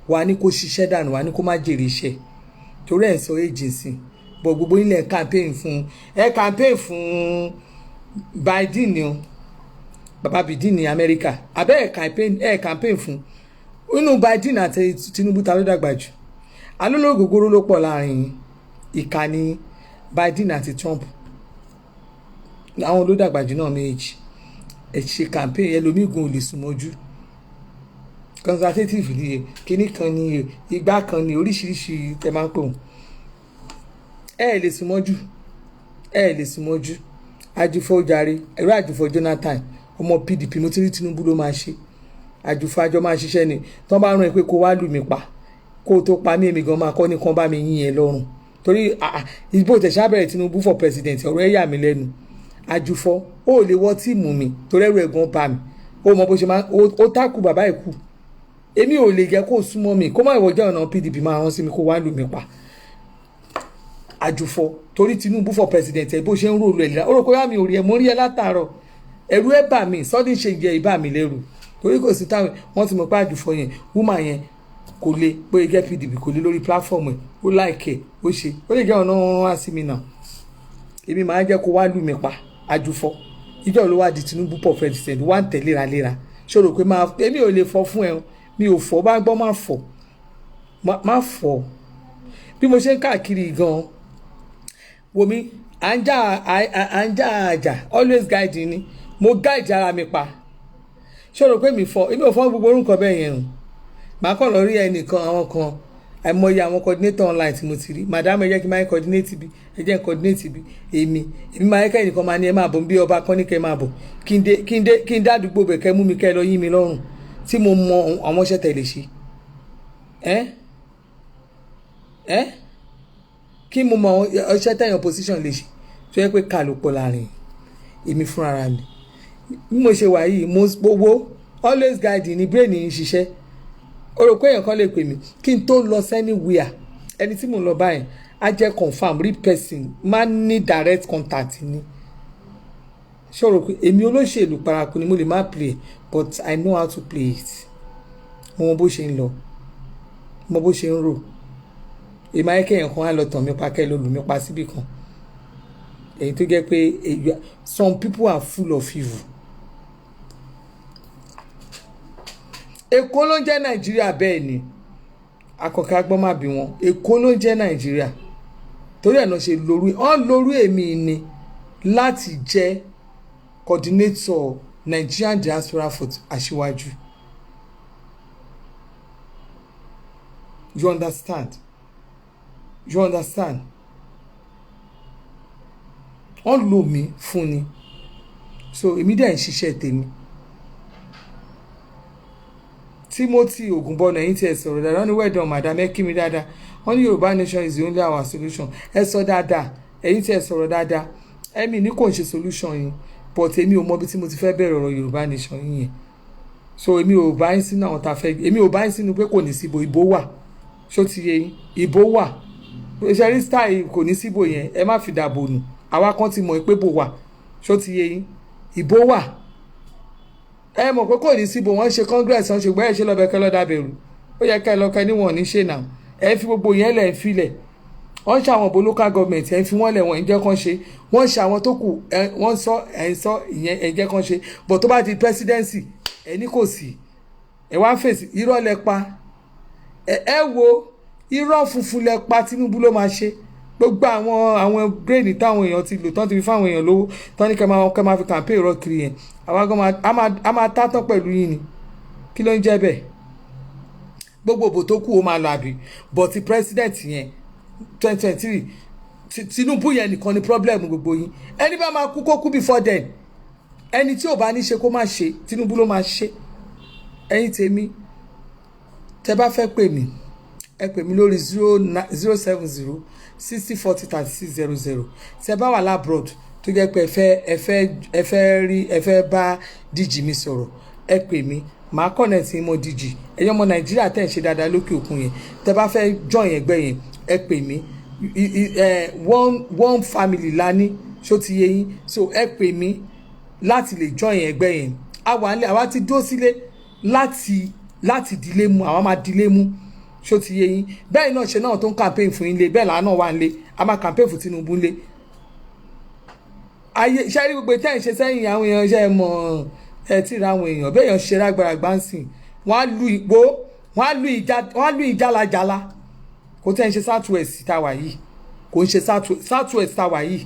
wà ní kó ṣiṣẹ́ dànù wà ní kó má jèrè iṣẹ́ torí ẹ̀ sọ agency bọ̀ gbogbo ilẹ̀ campaign fún Biden ni o bàbá Biden ní Amẹ́ríkà abẹ́ ẹ̀ campaign fún inú Biden àti Tinubu ta ló dàgbà jù alólógógóró ló pọ̀ láàrin ìkànnì Biden àti Trump àwọn ló dàgbà jù náà méjì ẹ̀ ṣe campaign ẹlòmígun ò lè sùn mọ́jú consultative ni kíní kan ni igbá kan ni oríṣiríṣi tẹ máa ń pè wọ́n ẹ lè sùn mọ́jú àjùfọ̀ jàre ẹ̀rọ àjùfọ̀ Jonathan ọmọ PDP mo ti rí Tinubu ló máa ṣe àjùfọ̀ àjọ máa ṣiṣẹ́ ni tán bá rán ẹ pé kó wá lù mí pa kó tó pa mí èmi gan máa kọ́ ní kan bá mi yín yẹn lọ́rùn torí ìbò tẹ̀sán bẹ̀rẹ̀ Tinubu for president ọ̀rọ̀ ẹ̀ yà mí lẹ́nu àjùfọ̀ ó lè wọ́ tíìmù mi torí ẹ̀rù ẹ̀gbọ́n bá mi ó mọ bó ṣe máa ó tákù bàbá ẹ̀ kù èmi ò lè jẹ́ kó súnmọ́ mi kó má ìwọ jẹ́ ọ̀nà PDP máa rán sí mi kó wá lù mí pa àjùfọ̀ torí Tinubu for president ẹ̀ bó ṣe ń rò lọ ẹ̀ ó rò pé wá mi ò rí ẹ̀ mo rí ẹ látàárọ̀ ẹ̀rù ẹ̀ bà mí sọ́dún ṣe jẹ́ ìbá mi lẹ́rù torí kò sí táwọn wọ́n ti mọ̀ pé àjùfọ̀ yẹn wúmà yẹn kò lè pé jẹ́ PDP kò lè lórí platform ẹ̀ ó láìkẹ́ ó ṣe ó lè jẹ́ ọ̀nà wọn wá sí mi náà èmi máa jẹ́ kó wá lù mí pa àjùfọ̀ ìjọ ló wá di Tinubu for president wá ń tẹ̀ léraléra ṣòro pé èmi ò lè fọ́ fún ẹ mi ò fọ́ bá gbọ́ má fọ́ bí mo ṣe ń káàkiri gan wòmí à ń jà àjà always guide ni mo guide ara mi pa ṣòro pé èmi ò fọ́ gbogbo orúkọ bẹ́ẹ̀ yẹn o màá kàn lọ rí ẹnìkan àwọn kan àìmọye àwọn coordinator online tí mo ti rí madam ẹ jẹ́ kí n máa ń coordinate bí ẹ jẹ́ n coordinate bí èmi máa ń kẹ́ ẹnìkan máa ní ẹ máa bọ̀ bí ọba kan ní kẹ́ máa bọ̀ kí n dá àdúgbò bẹ̀ kẹ́ mú mi kẹ́ lọ yín mi lọ́rùn tí mo mọ àwọn iṣẹ́ tẹ̀lé ṣe kí mo mọ iṣẹ́ tẹ̀yàn position lè ṣe tó yẹ pé ká ló pọ̀ láàrin èmi fúnra mi bí mo ṣe wà yìí mo gbowó always guide ní brain ń ṣiṣẹ́ o rò pé èèyàn kan lè pè mí kí n tó lọ anywhere ẹni tí mo lọ báyìí á jẹ́ confam real person máa ní direct contact ni ṣòro pé èmi olóṣèlú paraku ni mo lè má play but I know how to play it mo mọ bó ṣe ń lọ mo bó ṣe ń rò èmi ayé kẹ́yìn kan á lọ tàn mí pa kẹ́ ló lù mí pa síbì kan èyí tó jẹ́ pé some people are full of evil. Èkó ló ń jẹ́ Nàìjíríà bẹ́ẹ̀ ni akọ̀kẹ́ agbọ́n má bí wọn Èkó ló ń jẹ́ Nàìjíríà torí ẹ̀ náà ṣe lóru èmi ni láti jẹ́ coordinator Nigerian diaspora for Aṣíwájú. You understand? Wọ́n lò mí fún ni so èmi dẹ̀ ń ṣiṣẹ́ tèmi Timothy Ogunbọ̀nà ẹ̀yin tí ẹ sọ̀rọ̀ dáadáa wọ́n ní well done madam ẹ kí mi dáadáa wọ́n ní Yorùbá nation is the only our solution ẹ sọ dáadáa ẹ̀yin tí ẹ sọ̀rọ̀ dáadáa ẹ̀mí ní kò ń ṣe solution yín but èmi ò mọ bí tí mo ti fẹ́ bẹ̀rẹ̀ ọ̀rọ̀ Yorùbá nation yín yẹn so èmi ò bá yín sínú àwọn tá a fẹ́ èmi ò bá yín sínú pé kò ní síbo ìbò wà ṣó ti yé yín ìbò wà ṣẹ́rí style kò ní síbo yẹn ẹ má fi dàbò nù àwa kan ti mọ̀ pé bò wà ṣó ti yé yín ìbò wà ẹ mọ̀ pé kò ní síbo wọ́n ṣe congress wọ́n ṣe gbọ́ ẹ̀ ṣe lọ́bẹ̀kẹ́ lọ́dà bẹ̀rù ó yẹ ká ẹ lọ́kẹ́ níwọ̀n ní ṣe náà ẹ fi gbogbo yẹn lẹ̀ ń filẹ̀ wọ́n ṣe àwọn bo local government ẹ̀ ń fi wọ́n lẹ̀ wọ́n ń jẹ́ kán ṣe wọ́n ṣe àwọn tó kù wọ́n sọ ẹ̀ ń sọ ìyẹn ẹ̀ ń jẹ́ kán ṣe but tó bá di presidency ẹ̀ ní kò sí ẹ̀ wá fèsì irọ́ lẹ pa ẹ wo irọ́ funfun lẹ pa Tinubu ló máa ṣe gbogbo àwọn brain táwọn èèyàn ti lò tán ti fi fáwọn èèyàn lówó tán ní kẹ́ máa fi campaign rọ kiri yẹn àwa gan a máa tátán pẹ̀lú yín ni kí ló ń jẹ́ bẹ́ẹ̀ gbogbo òbò tó kù ó máa lọ àbí but ti president yẹn 2023 Tinubu yẹn nìkan ni problem gbogbo yín ẹni bá máa kú kó kú before then ẹni tí ò bá ní ṣe kó má ṣe Tinubu ló máa ṣe ẹ̀yin tèmi tẹ bá fẹ́ pè mí ẹ pè mí lórí 070 60 40 36 00 tẹ bá wà labroad tó jẹ́ pé ẹ fẹ́ bá díjì mi sọ̀rọ̀ ẹ pè mí màá connect yín mọ́ díjì ẹ̀yin ọmọ Nàìjíríà tẹ̀ ń ṣe dáadáa lókè òkun yẹn tẹ bá fẹ́ join ẹgbẹ́ yẹn ẹ pè mí one family la ní ṣó ti yé yín so ẹ pè mí láti lè join ẹgbẹ́ yẹn àwa ti dó sílé láti dílé mú àwa máa dílé mú ṣó ti yé yín bẹ́ẹ̀ náà ṣe náà tó ń campaign fún yín lé bẹ́ẹ̀ làánà wà ń lé a máa campaign fún Tinubu lé ayé iṣẹ́ rí gbogbo tẹ́ ẹ̀ ń ṣe sẹ́yìn àwọn èèyàn iṣẹ́ mọ̀ ẹ tí ra àwọn èèyàn bẹ́ẹ̀ yàn ṣe rágbàràgbà ń sìn wọ́n á lu ìgbó wọ́n á lu ìjálajàla kò tẹ́ ẹ̀ ń ṣe south west táwa yìí kò ń ṣe south west táwa yìí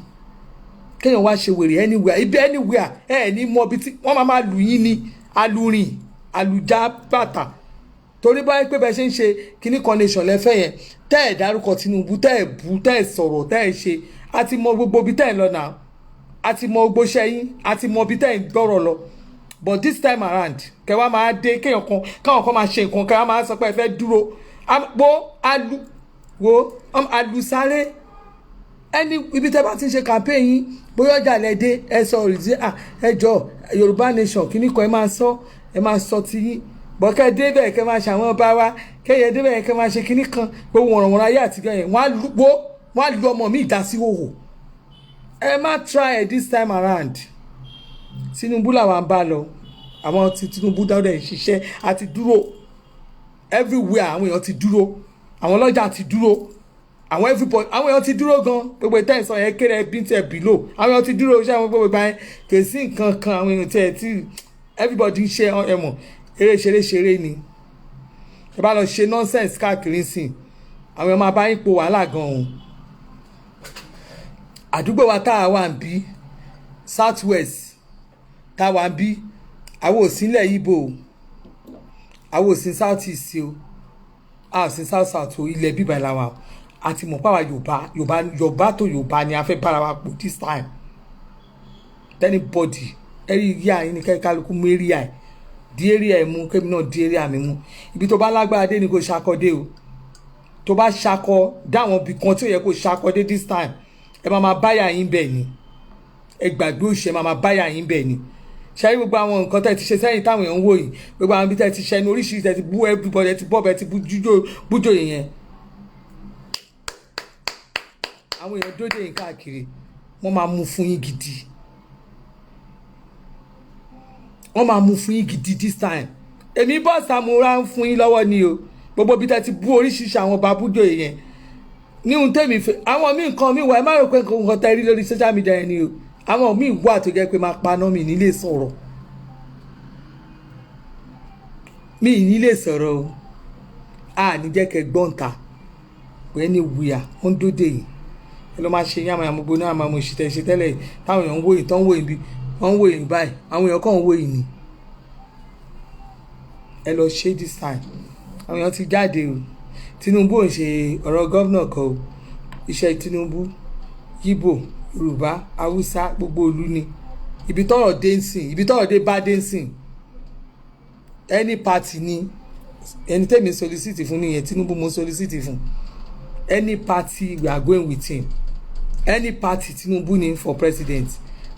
kéèyàn wá ṣe wèrè anywhere ibi anywhere ẹ ní mọ ibi tí wọ́n máa lù yín ní alurin alùjá bàtà torí báyìí pé bẹ́ẹ̀ ṣe ń ṣe kíní kan nation lẹ́fẹ̀ẹ́ yẹn tẹ́ ẹ̀ dárúkọ Tinubu tẹ́ ẹ̀ bú tẹ́ ẹ̀ sọ̀rọ̀ tẹ́ ẹ̀ ṣe àti mọ gbogbo ibi tẹ́ ẹ̀ lọ náà àti mọ gbogbo iṣẹ́ yín àti mọ ibi tẹ́ ẹ̀ gbọ́rọ̀ lọ but this time around kẹwàá máa dé kéèyàn kan káwọn kan máa ṣe nǹkan kẹwàá máa sọ pé ẹ fẹ́ dúró alusáré ẹni ibi tẹ́ bá ti ń ṣe campaign yín bóyá ọjà lẹ́dẹ́ ẹ sọ òrìṣẹ́ ẹ jọ Yorùbá nation kíní kan ẹ máa sọ ti yín bọ́kẹ́ débẹ̀ kẹ́ máa ṣàwọn ọba wa kẹ́yẹ débẹ̀ kẹ́ máa ṣe kinní kan gbogbo wọ̀nrọ̀wọ̀nrọ̀ ayé àtijọ́ yẹn wọ́n á lu ọmọ mi ìdásíwòwò ẹ má try it this time around Tinubu làwọn bá lọ àwọn ti Tinubu dáwọ́dẹ̀ ṣiṣẹ́ àti dúró everywhere àwọn èèyàn ti dúró àwọn ọlọ́jà ti dúró àwọn everybody àwọn èèyàn ti dúró gan gbogbo ìtẹ́sán yẹn kéré ẹbí tẹ̀ bìlò àwọn èèyàn ti dúró ṣé àwọn gbogbo ìgbà yẹn kò sí nǹkan kan àwọn èèyàn tẹ̀ tí everybody ṣe ẹ̀mọ̀ eré ṣeré ni ẹ bá lọ ṣe nonsense káàkiri sìn àwọn ọmọ abáyín po wàhálà gan-an àdúgbò wa tá a wà ń bí south west tá a wà ń bí àwọn òsínlẹ̀ Ìgbò àwọn òsín south east o a òsín south south o ilẹ̀ bíbá ẹ̀ làwọn àti mọ̀ pàwọ́ Yorùbá tó Yorùbá ni a fẹ́ bára wa pò this time anybody ẹ̀rí yíyá yín ni kálukú mú eré ẹ̀ di area ẹ̀ mú kémi náà di area mi mú ibi tó bá lágbára dé ni kò ṣakọdé o tó bá ṣakọ dáwọn ibì kan tí ó yẹ kó ṣakọdé this time ẹ máa báyà yín bẹ́ẹ̀ ni ẹ gbàgbé òṣè máa báyà yín bẹ́ẹ̀ ni ṣáà gbogbo àwọn nǹkan tẹ́ ti ṣe sẹ́yìn táwọn èèyàn ń wò yìí gbogbo àwọn ibi tẹ́ ti ṣẹnu oríṣiríṣi tẹ́ ti bú everybody tẹ́ ti bọ́ bẹ́ẹ̀ ti bújò yẹn àwọn èèyàn dóde yín káàkiri wọ́n máa mú fún yín gidi wọ́n máa mú fún yín gidi this time èmi bọ́ sàmúra ń fún yín lọ́wọ́ ni o gbogbo bí tẹ́ ti bú oríṣiríṣi àwọn babújò yẹn ní ohun tẹ́mi fẹ́ àwọn míì nǹkan mi wà ẹ má rò pé nǹkan tẹ́ rí lórí social media yẹn ni o àwọn míì wà tó jẹ́ pé máa paná mi nílé sọ̀rọ̀ mi nílé sọ̀rọ̀ o a ní jẹ́ kẹ́ gbọ́ǹta pé ní wíyà wọ́n dóde yìí ẹ ló máa ṣe yín àmọ́ gbóná àmọ́ mo ṣe tẹ́lẹ̀ táwọn èèyàn ń wò yìí tán ń wò yìí bí wọ́n ń wò yìí báyìí àwọn èèyàn kàn ń wò yìí ni ẹ lọ ṣe this time àwọn èèyàn ti jáde o Tinubu ò ń ṣe ọ̀rọ̀ gọ́vnà kan o iṣẹ́ Tinubu Ìgbò Yorùbá Haúsá gbogbo ìlú ni ibi tọ́rọ̀ dé ń sìn ibi tọ́rọ̀ dé bá dé ń sìn any party ni ẹni tẹ́mi solicit fún nìyẹn Tinubu mo solicit fún any party we are going with him any party Tinubu ni for president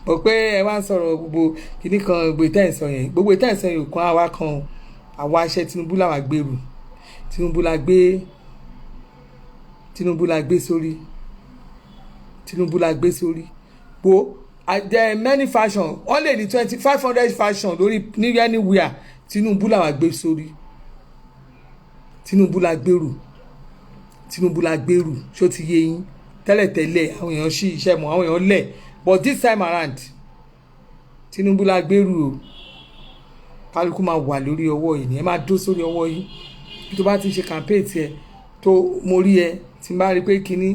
bọ̀ pé ẹ wá ń sọ̀rọ̀ gbogbo kìíní kan gbogbo ìtẹ̀sán yẹn gbogbo ìtẹ̀sán yẹn kan àwa kan àwa aṣẹ Tinubu làwa gbèrú Tinubu la gbé sórí Tinubu la gbé sórí wo there are many fashion wọ́n lè ní 2500 fashion lórí ní anywhere Tinubu làwa gbé sórí Tinubu la gbèrú ṣó ti yé yín tẹ́lẹ̀tẹ́lẹ̀ àwọn èèyàn ṣí iṣẹ́ mọ́ àwọn èèyàn lẹ̀ but this time around Tinubu la gbèrú o kálukú máa wà lórí ọwọ́ yìí ni ẹ máa dó sórí ọwọ́ yìí bí tó bá ti ṣe campaign tiẹ̀ tó mo rí ẹ tí n bá rí pé kíní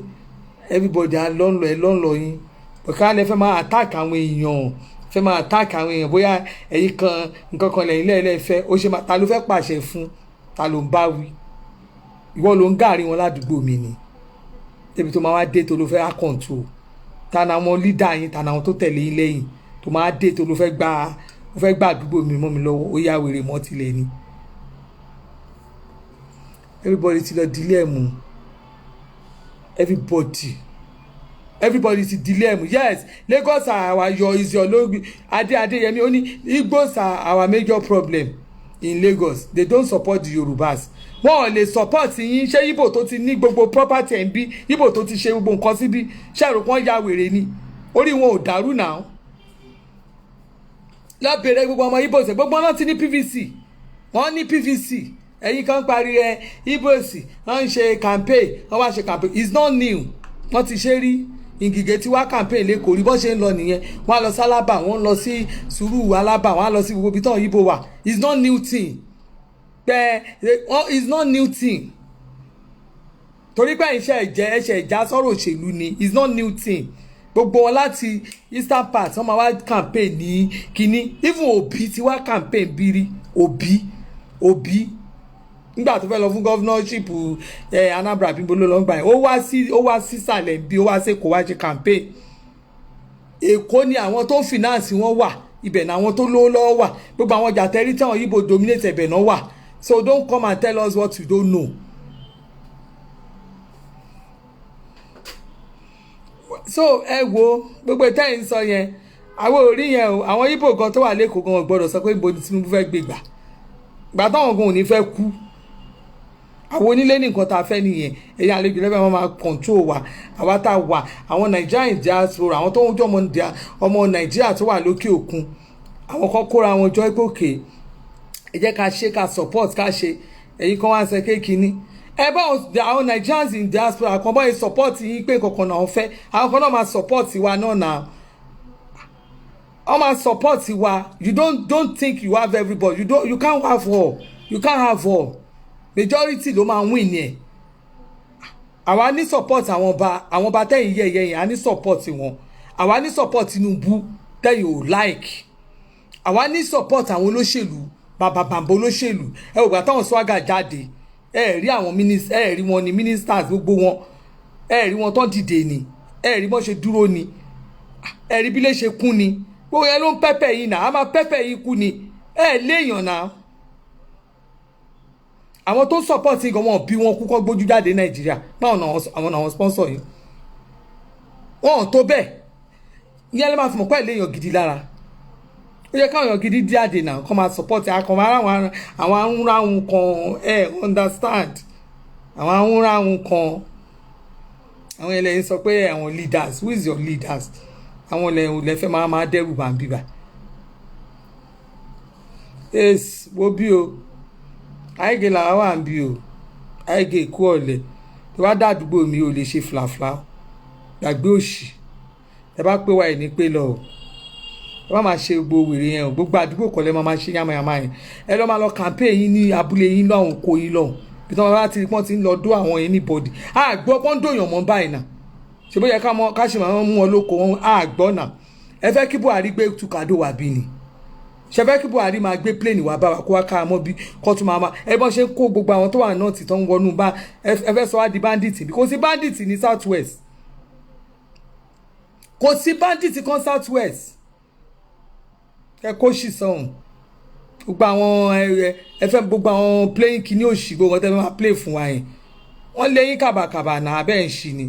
everybody á lọ́nlọ́ yín ọ̀ká lẹ fẹ́ máa attack àwọn èèyàn bóyá ẹ̀yin kan nǹkan kan lẹ́yìn lẹ́ẹ̀lẹ́fẹ́ ó ṣe ta ló fẹ́ pàṣẹ fún ta ló ń bá wí ìwọ ló ń gàrí wọn ládùúgbò mi ni débi tó máa wá dé tó ló fẹ́ control ta na àwọn leader yín ta na àwọn tó tẹ̀lé yín lẹ́yìn tó máa dé tó ló fẹ́ gbà àdúgbò mi mọ́ mi lọ́wọ́ ó yá wèrè mọ́ tilẹ̀ ni everybody ti lọ dílé ẹ̀ mú everybody ti dílé ẹ̀ mú yes Lagos are is your logo Adeyemi ó ní Igbos are our major problem in Lagos they don't support the Yorubas wọn ò lè support yín ṣé Igbo tó ti ní gbogbo property ẹ̀ ń bí Igbo tó ti ṣe gbogbo nǹkan síbí ṣẹ́rù kan ya wèrè ni orí wọn ò dàrú náà lọ bèrè gbogbo ọmọ Igbo ṣe gbogbo wọn ti ní PVC wọn ní PVC ẹ̀yin kan parí ẹ Igbo sí wọn ń ṣe campaign wọn wá ṣe campaign it's not new wọn ti ṣe rí Ngige tí wá campaign lẹ́kọ̀ọ́ rí bọ́ ṣe ń lọ nìyẹn wọ́n á lọ sí Alábà wọ́n lọ sí Sùúrù Alábà wọ́n á lọ sí gbogbo ibi tán Igbo wà it's not new thing it's not new thing torí pé ẹ̀ṣẹ̀ ìjà sọ̀rọ̀ òṣèlú ni it's not new thing gbogbo wọn láti eastern part wọ́n máa wá campaign ní kínní even Obi ti wá campaign bírí Obi nígbà tó fẹ́ lọ fún governorship Anambra bí bolo ló ń gbà yẹn ó wá sísàlẹ̀ bí ó wá sí kó wá ṣe campaign Èkó ni àwọn tó finance wọn wà ibẹ̀ ni àwọn tó lówó lọ́wọ́ wà gbogbo àwọn jàtẹ́rí tí àwọn Igbo dominate ẹ̀bẹ̀ náà wà so don't come and tell us what you don't know. So ẹ wo gbogbo ìtẹ́yìn sọ yẹn àwọn ò rí yẹn o àwọn Igbo gan tó wà lẹ́kọ̀ọ́ gan gbọ́dọ̀ sọ pé ibo ni Tinubu fẹ́ gbé gbà táwọn gan ò ní fẹ́ kú àwọn onílé ní nǹkan tá a fẹ́ nìyẹn ẹ̀yà àlejò lẹ́fẹ̀ẹ́ wọn máa control wa àwa tá a wà àwọn Nigerian diaspora àwọn tó ń jọ ọmọ Nàìjíríà tó wà lókè òkun àwọn kan kóra wọn jọ pé òkè ẹ jẹ́ ká ṣe ká support ká ṣe ẹ̀yin kan wá ń sẹ kéèkìní ẹ bá àwọn Nigerians in diaspora kan bọ́ ẹ support yín pé kankan náà fẹ́ àwọn kan náà máa support wa náà náà wọ́n máa support wa you don't think you have everybody you can't have all majority ló máa win yẹn àwa ní support àwọn ọba tẹ̀yìn yẹ̀yẹ̀ yẹn a ní support wọn àwa ní support Tinubu tẹ̀yìn ò like àwa ní support àwọn olóṣèlú bàbàbàbà olóṣèlú ẹ ò gbà táwọn swaga jáde ẹ rí àwọn ẹ rí wọn ní ministers gbogbo wọn ẹ rí wọn tán dìde ni ẹ rí wọn ṣe dúró ni ẹ rí bí lè ṣe kún ni gbogbo yẹn ló ń pẹ́pẹ́ yìí náà a máa pẹ́pẹ́ yìí kú ni ẹ léèyàn náà àwọn tó support yìí gan wọn bí wọn kú kọ́ gbójú jáde Nàìjíríà báwọn àwọn sponsor yìí wọn ò tó bẹ́ẹ̀ ìyẹn lè máa fi mọ̀ pẹ́ léèyàn gidi lára ó yẹ káwọn èèyàn gidi jáde náà kọ́ máa support akọ̀mọ́ àwọn ahúnráhùn kan understand àwọn ahúnráhùn kan àwọn ẹlẹ́yìn sọ pé àwọn leaders who is your leaders àwọn lẹ́fẹ́ máa dẹ́rù bá ń bíbà yes wo bí o àìgè làwọn wà ń bí o àìgè ikú ọ̀lẹ̀ tó bá dàdúgbò mi ò lè ṣe flafla gbàgbé òṣì ẹ bá pé wa ẹ̀ ní pé lọ o ẹ bá máa ṣe gbogbo wèrè yẹn o gbogbo àdúgbò kọ̀lẹ́ máa ṣe yàmàyàmà yẹn ẹ lọ́ máa lọ campaign yín ní abúlé yín lọ́hùn kó yín lọ́hùn bí tí wọ́n bá ti rí pọ́n ti ń lọ dó àwọn anybody àgbọ̀ pọ́n dòyàn mọ́ báyìí náà ṣe bóyá ká ṣe máa mú wọn lóko wọn àgbọ̀ náà ẹ fẹ́ kí Buhari gbé tukado wà bí ni ṣe fẹ́ kí Buhari máa gbé plane wá bá wa kó wá ká mọ́ bí kó tún máa ẹ bọ́n ṣe ń kó gbogbo àwọn tó wà náà ti tán wọnú bá ẹ fẹ́ sọ wá di bandit bí kò sí bandit ní south west kò sí bandit kan south west ẹ kó ṣì sọ̀hún gbogbo àwọn ẹ fẹ́ gbogbo àwọn playing kìíní òṣì gbogbo tẹ́ fẹ́ máa play fún wa yẹn wọ́n lé yín kàbàkàbà náà abẹ́ ń ṣì ni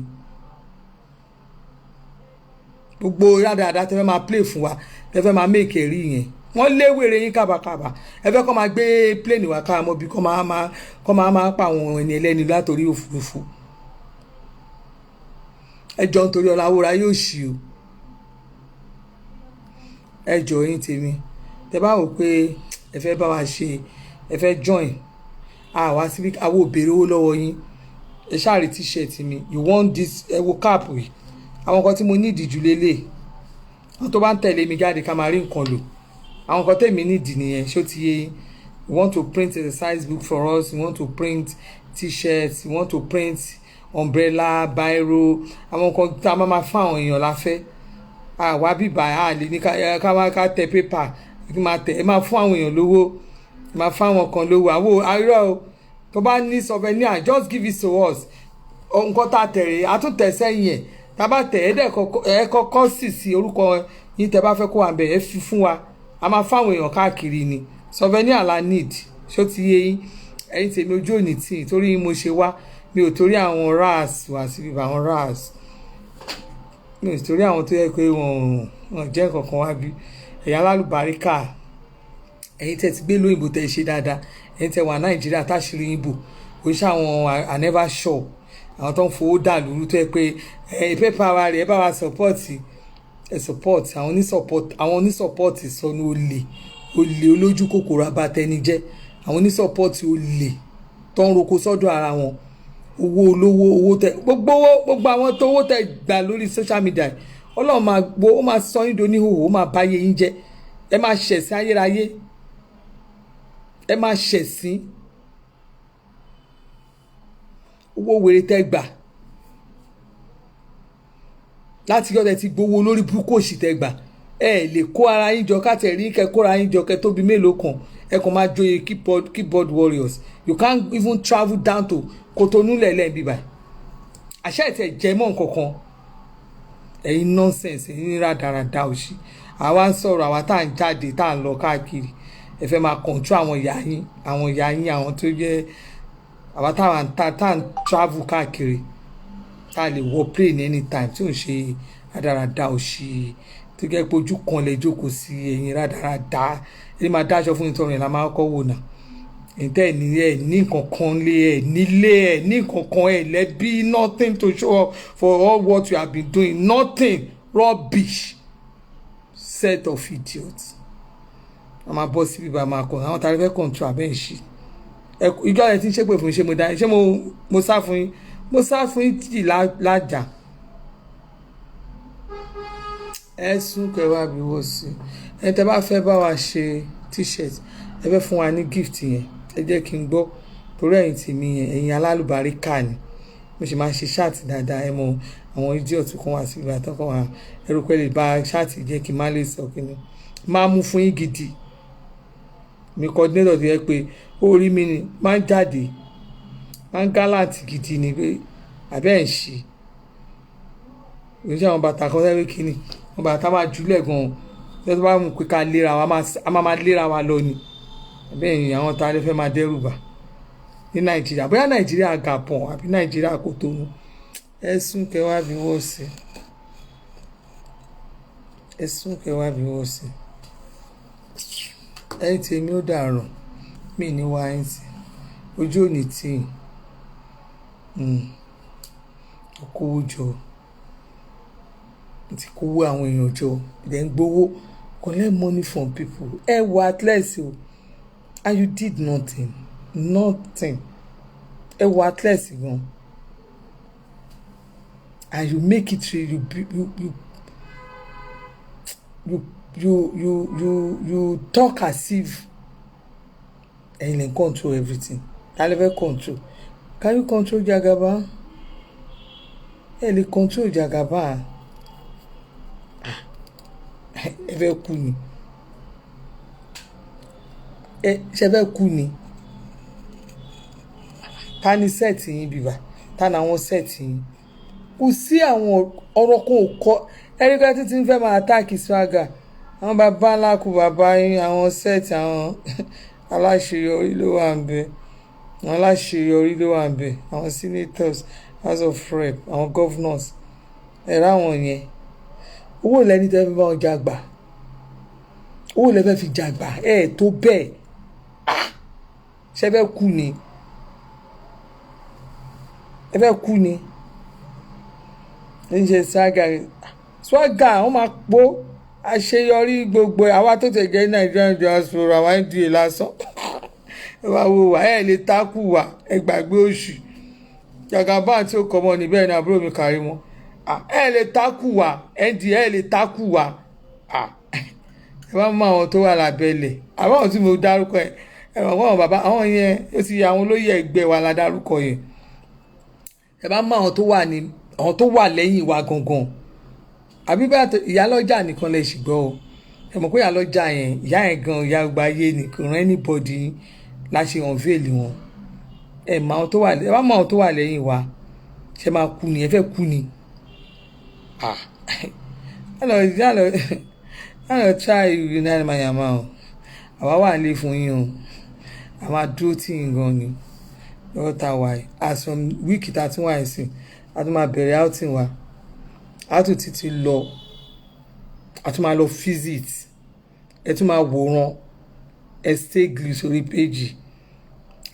gbogbo dáadáa tẹ́ fẹ́ máa play fún wa tẹ́ fẹ́ máa make rí yẹn wọ́n lé wèrè yín kàbàkàbà ẹ fẹ́ kọ́ máa gbé plane wá ká mọ́ bí kọ́ máa pa àwọn ẹni ẹlẹ́ni látòrí òfurufú ẹ jọ nítorí Ọláwúra yóò ṣì o ẹ jọ yín tèmi tẹ́ bá wò pé ẹ fẹ́ bá wa ṣe ẹ fẹ́ join àwa síbi àwọn òbèrè owó lọ́wọ́ yín ẹ ṣáàrí t-shirt mi you want this ẹ wo cap yìí àwọn nǹkan tí mo ní ìdíjú lélẹ̀ wọn tó bá ń tẹ̀lé mi jáde ká máa rí nǹkan lò àwọn nǹkan tèmi nídìí nìyẹn ṣó ti yé yín you want to print exercise book for us you want to print t-shirts you want to print umbrella biro àwọn nǹkan tá a máa fún àwọn èèyàn la fẹ́ àwa bíbá a lè ní ká tẹ pépà kí máa tẹ ẹ máa fún àwọn èèyàn lówó ẹ máa fún àwọn kan lówó àwọn àárọ̀ o tó bá ní souvenir just give it to us nǹkan tá a tẹ̀rẹ̀ àtúntẹ̀ sẹ́yìn ẹ̀ tá a bá tẹ̀ ẹ́ kọ́kọ́ sì sí orúkọ yín tẹ́ bá fẹ́ kó wà bẹ̀ ẹ́ fi fún wa a máa fún àwọn èèyàn káàkiri ni souvenir la need ṣó ti yé yín ẹ̀yin tèmi ojú òní tì torí mo ṣe wá mi ò torí àwọn ras wá síbi àwọn ras mi ò torí àwọn tó yẹ pé wọn jẹ́ nǹkan kan wá bí ẹ̀yà alálùbáríkà ẹ̀yin tẹ́ ti gbé lóyìnbó tẹ́ ṣe dáadáa ẹ̀yin tẹ́ wà Nàìjíríà táṣìírí yìnbó kò ṣe àwọn I never sure àwọn tó ń fowó dà lóru tó yẹ pé pépà wa rẹ̀ ẹ bá wa support àwọn onísọpọ́ọ̀tì sọnù olè olójú kòkòrò abatẹnijẹ́ àwọn onísọpọ́ọ̀tì olè tó ń roko sọ́dọ̀ ara wọn owó olówó owó tẹ gbogbo àwọn tó owó tẹ gbà lórí social media Ọlọ́run máa ó máa sọ yín doníhòòhò ó máa báyé yín jẹ́ ẹ máa ṣẹ̀sín ayérayé ẹ máa ṣẹ̀sín owó wèrè tẹ gbà láti yọ̀dẹ̀ ti gbowó lórí burúkú òṣì tẹ gbà ẹ lè kó ara yín jọ káàtẹ̀ rí kẹ kóra yín jọ kẹ tóbi mélòó kan ẹ kàn máa joyè keyboard warriors you can't even travel down to Kotonu lẹ́lẹ́ bíbá àṣẹ ìtẹ̀ jẹ́ mọ́ nǹkankan ẹ̀yin nonsense ẹ̀yin rádaràda òṣì àwa ń sọ̀rọ̀ àwa tá à ń jáde tá à ń lọ káàkiri ẹ fẹ́ máa control àwọn ìyá yín àwọn tó jẹ́ àwa tá à ń travel káàkiri tá a lè wọ plane anytime tí ò ń ṣe rádaràda òṣì tó jẹ́ pé ojú kan lè jókòó sí ẹ̀yin rádaràda ẹni máa dáṣọ fún ìtọrùn ẹ̀ la máa kọ́ wò náà ẹ̀ ní kankan lé ẹ̀ nílé ẹ̀ ní kankan ẹ̀ lẹ́bí nothing to show up for all what you have been doing nothing rubbish set of idiots wọ́n máa bọ́ síbi bá máa kọ́ àwọn tàbí fẹ́ control abẹ́ ìṣí ìjọ rẹ̀ ti ń ṣépè fún ṣé mo sá fún yín mo sá fún yín títì lájà ẹ sún kẹwàá bí wọ́n sí ẹ tẹ́ bá fẹ́ bá wa ṣe t-shirt ẹ fẹ́ fún wa ní gift yẹn ẹ jẹ́ kí n gbọ́ torí ẹ̀yin tèmi yẹn ẹ̀yin alálùbáríkà ni mo sì máa ṣe ṣáàtì dáadáa ẹ mọ àwọn idiot kan wá sí ìgbà tó kàn wá ẹrù pẹ́ lè ba ṣáàtì jẹ́ kí n má lè sọ kí ni máa mú fún yín gidi mi coordinator ti yẹ pé orí mi ni máa ń jáde máa ń gálàtì gidi ni pé àbẹ́ ẹ̀ ń ṣe òṣìṣẹ́ àwọn bàtà kan sẹ́wé kínní àwọn bàtà máa jùlẹ̀ gan-an tó bá mú pé ká léra wa a máa léra wa lọ ni àbẹ́ ẹ̀yìn àwọn tá a lè fẹ́ máa dẹ́rù bà ní Nàìjíríà bóyá Nàìjíríà Gabon àbí Nàìjíríà Kòtónú ẹ̀sùn kẹwàá bí wọ́n ṣe ẹ̀yìn tèmi ó dàrọ̀ mí ní wáyé tí ojú òní tí kówó jọ ti kówó àwọn èèyàn jọ ìdẹ̀ ń gbowó collect money from people ẹ wà athlete o and you did nothing ẹ wà athlete gan and you make it real you talk as if ẹ̀yin lè control everything ta lè fẹ́ control can you control Jagaba ẹ lè control Jagaba ẹ fẹ́ kú ni ẹ ṣe fẹ́ kú ni ta ni sẹ́ẹ̀tì yín bíbá ta ni àwọn sẹ́ẹ̀tì yín kò sí àwọn ọ̀rọ̀ kan ò kọ́ ẹ̀ríkà títí ń fẹ́ máa attack Swagger àwọn bàbá ńlá kù bàbá yín àwọn sẹ́ẹ̀tì àwọn aláṣeyọrí ló wà ń bẹ àwọn aláṣeyọrí ló wà ń bẹ àwọn senators house of rep àwọn governors ẹ̀rọ àwọn yẹn owó lẹni tẹ́ fi bá wọn jàgbà owó lẹ fẹ́ fi jàgbà tó bẹ́ẹ̀ ṣe fẹ́ kú ni ẹ fẹ́ kú ni ń ṣe swaga wọn máa pọ̀ àṣeyọrí gbogbo àwa tó tẹ̀ jẹ́ Nigerian diaspora àwa NDA lásán ẹ wá wo wà ẹ lè takú wà ẹ gbàgbé oṣù Jagaban tí ó kọ́ mọ́ níbẹ̀ ní àbúrò mi kárí wọn ẹ lè takú wà NDA ẹ lè takú wà ẹ bá mọ àwọn tó wà lábẹ́lẹ̀ àwọn tí mo dárúkọ ẹ mọ̀ wọ́n bàbá àwọn yẹn ó ti àwọn olóyè ẹgbẹ́ wa la dárúkọ yẹn ẹ bá mọ àwọn tó wà lẹ́yìn wa gangan àbí bá ìyálọ́jà nìkan lè ṣùgbọ́ o ẹ mọ̀ pé ìyálọ́jà yẹn ìyá yẹn gan ìyá gba ayé ni kò rán anybody láṣẹ unveil wọn ẹ bá mọ àwọn tó wà lẹ́yìn wa ṣe máa kú ni ẹ fẹ́ kú ni yálọ try united mayama o àwa wà nílé fún yín o a máa dúró tí yín gan ni lọ́wọ́ tá a wà yìí as from wíìkì tá a tún wà yìí sí a tún máa bẹ̀rẹ̀ outing wa a tún títí lọ a tún máa lọ visit ẹ tún máa wòran ẹ stay glue sórí péjì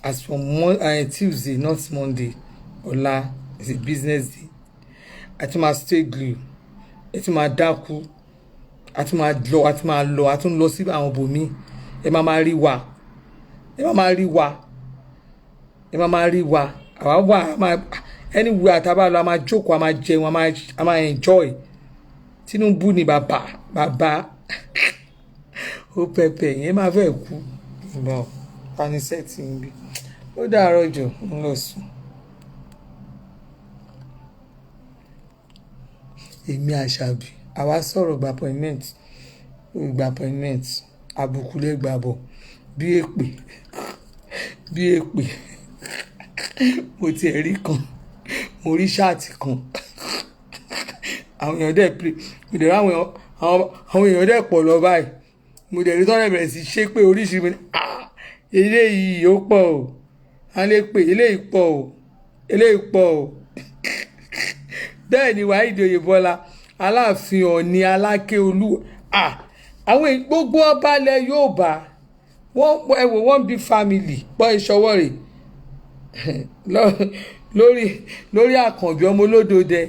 as from Tuesday not Monday ọ̀la is a business day ẹ tún máa stay glue ẹ tún máa dákú a tún lọ sí àwọn bòmí ẹ máa rí wa àwa wà anywhere àtàbà lọ a máa jókòó a máa jẹun a máa enjoy Tinubu ni bàbá ó pẹpẹ yẹn máa fẹ́ kú ìgbọ̀n panisẹ́ẹ̀tì ń bí ó dàárọ̀ jọ ń lọ sùn. èmi Àṣàbí àwa sọ̀rọ̀ gba appointment àbùkù lè gbà bọ̀ bí èpè mo tiẹ̀ rí kan mo rí ṣáàtì kan àwọn èèyàn dẹ̀ pè mo dẹ̀ ráwọn àwọn èèyàn dẹ̀ pọ̀ lọ báyìí mo dẹ̀ rí tọ́lẹ̀ bẹ̀rẹ̀ sí ṣé pé oríṣiríṣi mi eléyìí ó pọ̀ o a lè pè eléyìí pọ̀ o bẹ́ẹ̀ ni Wàhídì Oyèbọ́lá Aláàfin Ọ̀ọ̀ni Aláké Olúwo àwọn gbogbo ọba ilẹ̀ Yorùbá wọ́n bí family gbọ́ ìṣọwọ́ rẹ̀ lórí Àkànbí ọmọ Olódòdẹ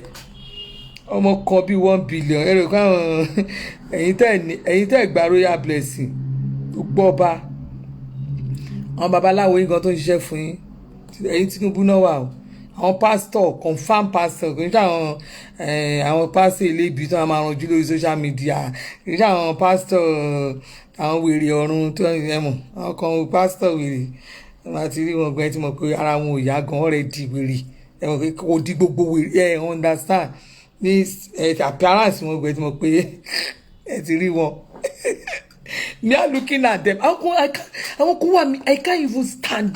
ọmọ kan bíi 1 billion ẹ̀rọ káwọn ẹ̀yin tẹ́ gba royal blessing gbogbo ọba àwọn babaláwo yín gan tó ń ṣiṣẹ́ fún yín ẹ̀yin Tinubu náà wà o àwọn pastor confam pastor kò ní sá àwọn pastor ilé ibi tó máa ranjú lórí social media kò ní sá àwọn pastor àwọn wèrè ọ̀run tó ẹ mọ̀ àwọn kan pastor wèrè wọn ti rí wọn gbẹ tí mo pé ara wọn ò yá gan ọ̀rẹ́ di wèrè ẹ mọ̀ pé kò di gbogbo wèrè ẹ understand ní appearance wọn gbẹ tí mo pé ẹ ti rí wọn me are looking at them àwọn kan wà mí I can't even stand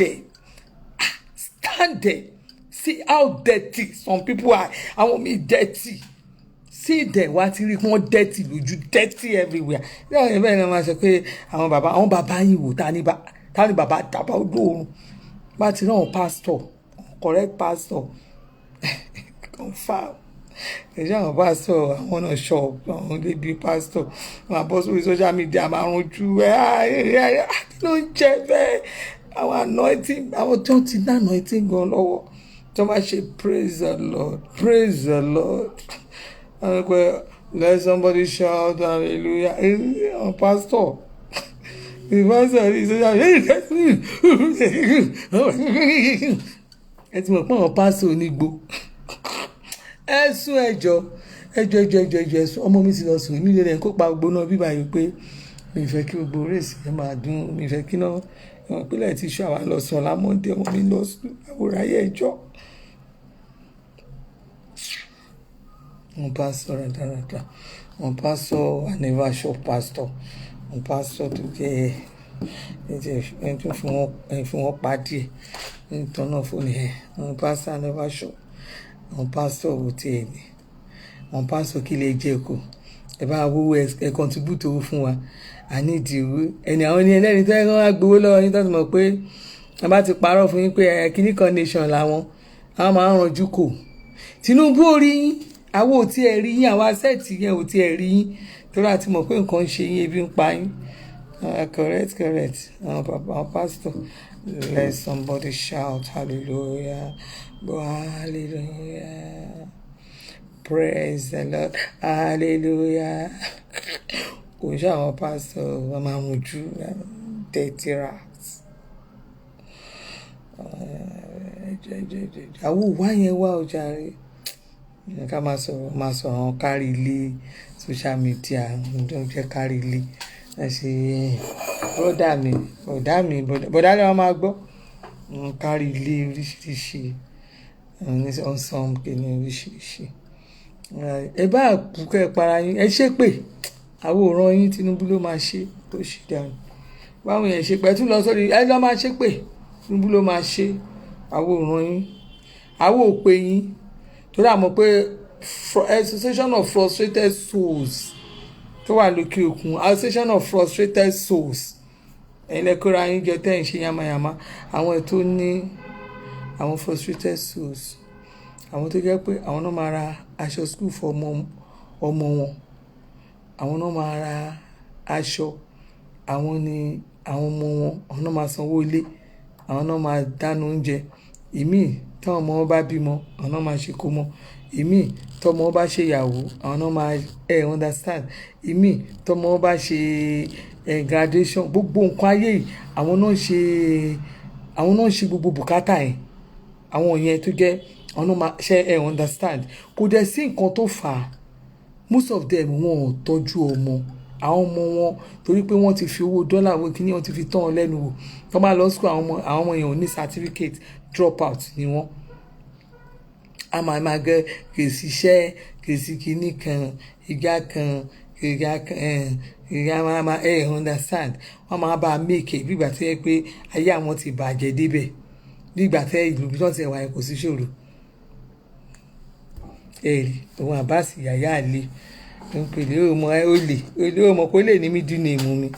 there. See how dirty some people are. I want me dirty. See them wá ti rí wọn dirty lójú dirty everywhere. Bẹ́ẹ̀ ni wọ́n máa sọ pé àwọn bàbá yìí wò ta ni bàbá dàbà olóorun. Bá ti rí àwọn pastor correct pastor confam. Ẹ̀jẹ̀ àwọn pastor àwọn náà shop àwọn débi pastor máa bọ́ sórí social media máa ranjú ẹ̀ kí ló ń jẹ́ bẹ́ẹ̀ àwọn anointing àwọn tó ti ná anointing gan lọ́wọ́. So much praise the Lord. Let somebody shout hallelujah. Pastor. The pastor is ẹ ti mọ̀ pé àwọn pastor onígbó. Ẹ sún ẹjọ́ ẹsùn ọmọ mi ti lọ sùn mí lè kó pa gbóná bíbá yìí pé mi fẹ́ kí gbogbo rèsì ẹ máa dún mi fẹ́ kí náà ìwọ̀n ìpínlẹ̀ tí ṣọ́ àwa lọ sùn ọ̀làmọ́dé ọmọ mi lọ sùn àwòrán ayé ẹjọ́. Wọ́n pastor rádaràdà wọ́n pastor anniversary pastor wọ́n pastor tó jẹ́ ẹni tó fi wọ́n pa díẹ̀ nítorí náà fún ẹ wọ́n pastor anniversary wọ́n pastor ò tiẹ̀ ní wọ́n pastor kí lè jẹ́ kó ẹ bá wo ẹ contribute owó fún wa a ní ìdí owó ẹni àwọn ní ẹlẹ́ni tó yẹ kí wọ́n á gbowó lọ́wọ́ yín tó ti mọ̀ pé wọ́n bá ti parọ́ fún yín pé kíní kan nation làwọn àwọn máa ń ranjú kò Tinubu ò rí yín àwọn ò tí ẹ rí yín àwọn asẹ́ẹ̀tì yẹn ò tí ẹ rí yín torí àti mọ̀ pé nǹkan ń ṣe yín ebi ń pa yín correct àwọn pastor let somebody shout hallelujah hallelujah praise the Lord hallelujah kò ṣe àwọn pastor wọn máa mú jù dirty rats àwọn òwá yẹn wá ọjà rẹ ká máa sọ̀rọ̀ àwọn kárí ilé social media tó ń jẹ́ kárí ilé ṣe bọ́dà mi bọ́dà ni wọ́n máa gbọ́ kárí ilé oríṣiríṣi ọ̀sán kìíní oríṣiríṣi ẹ bá kú kẹ́ ẹ para yín ẹ ṣépè àwòrán yín Tinubu ló máa ṣe tó ṣì dànù báwọn yẹn ṣe pẹ́ tún lọ sórí ẹ lọ́ máa ṣépè Tinubu ló máa ṣe àwòrán yín àwọ̀ òpè yín torí àmọ́ pé association of frustrated souls tó wà lókè òkun association of frustrated souls ẹ̀yin lẹ́kọ́ra yín jẹ́ tẹ́ ń ṣe yamayama àwọn ètò ní àwọn frustrated souls àwọn tó jẹ́ pé àwọn náà máa ra aṣọ school fún ọmọ wọn àwọn náà máa ra aṣọ àwọn ni àwọn ọmọ wọn àwọn náà máa sanwó ilé àwọn náà máa dáná oúnjẹ ìmíì táwọn ọmọ wọn bá bímọ àwọn náà máa ṣe kó mọ ìmíì tọmọ wọn bá ṣe ìyàwó àwọn náà máa understand ìmíì tọmọ wọn bá ṣe graduation gbogbo nǹkan ayé yìí àwọn náà ṣe gbogbo bùkátà yẹn àwọn yẹn tó jẹ́ àwọn náà máa ṣe understand kò dẹ̀ sí nǹkan tó fà á most of them wọn ò tọ́jú ọmọ àwọn ọmọ wọn torí pé wọ́n ti fi owó dọ́là owó kíní wọ́n ti fi tán ọ lẹ́nu wò tó bá lọ school àwọn ọmọ yẹn ò ní certificate drop out ni wọ́n a máa gẹ kèsì iṣẹ́ kèsì kíní kan ìgbà kan ìgbà máa understand wọ́n máa bá a make bí ìgbà tó yẹ pé ayé àwọn ti bàjẹ́ débẹ̀ bí ìgbà tẹ́ ìlú bí wọ́n ti wà kò sí ṣòro ẹ̀rí òun àbáàsì yàyà àlè ń pèlè ọmọ olè ọmọ kó lè ní middle name mi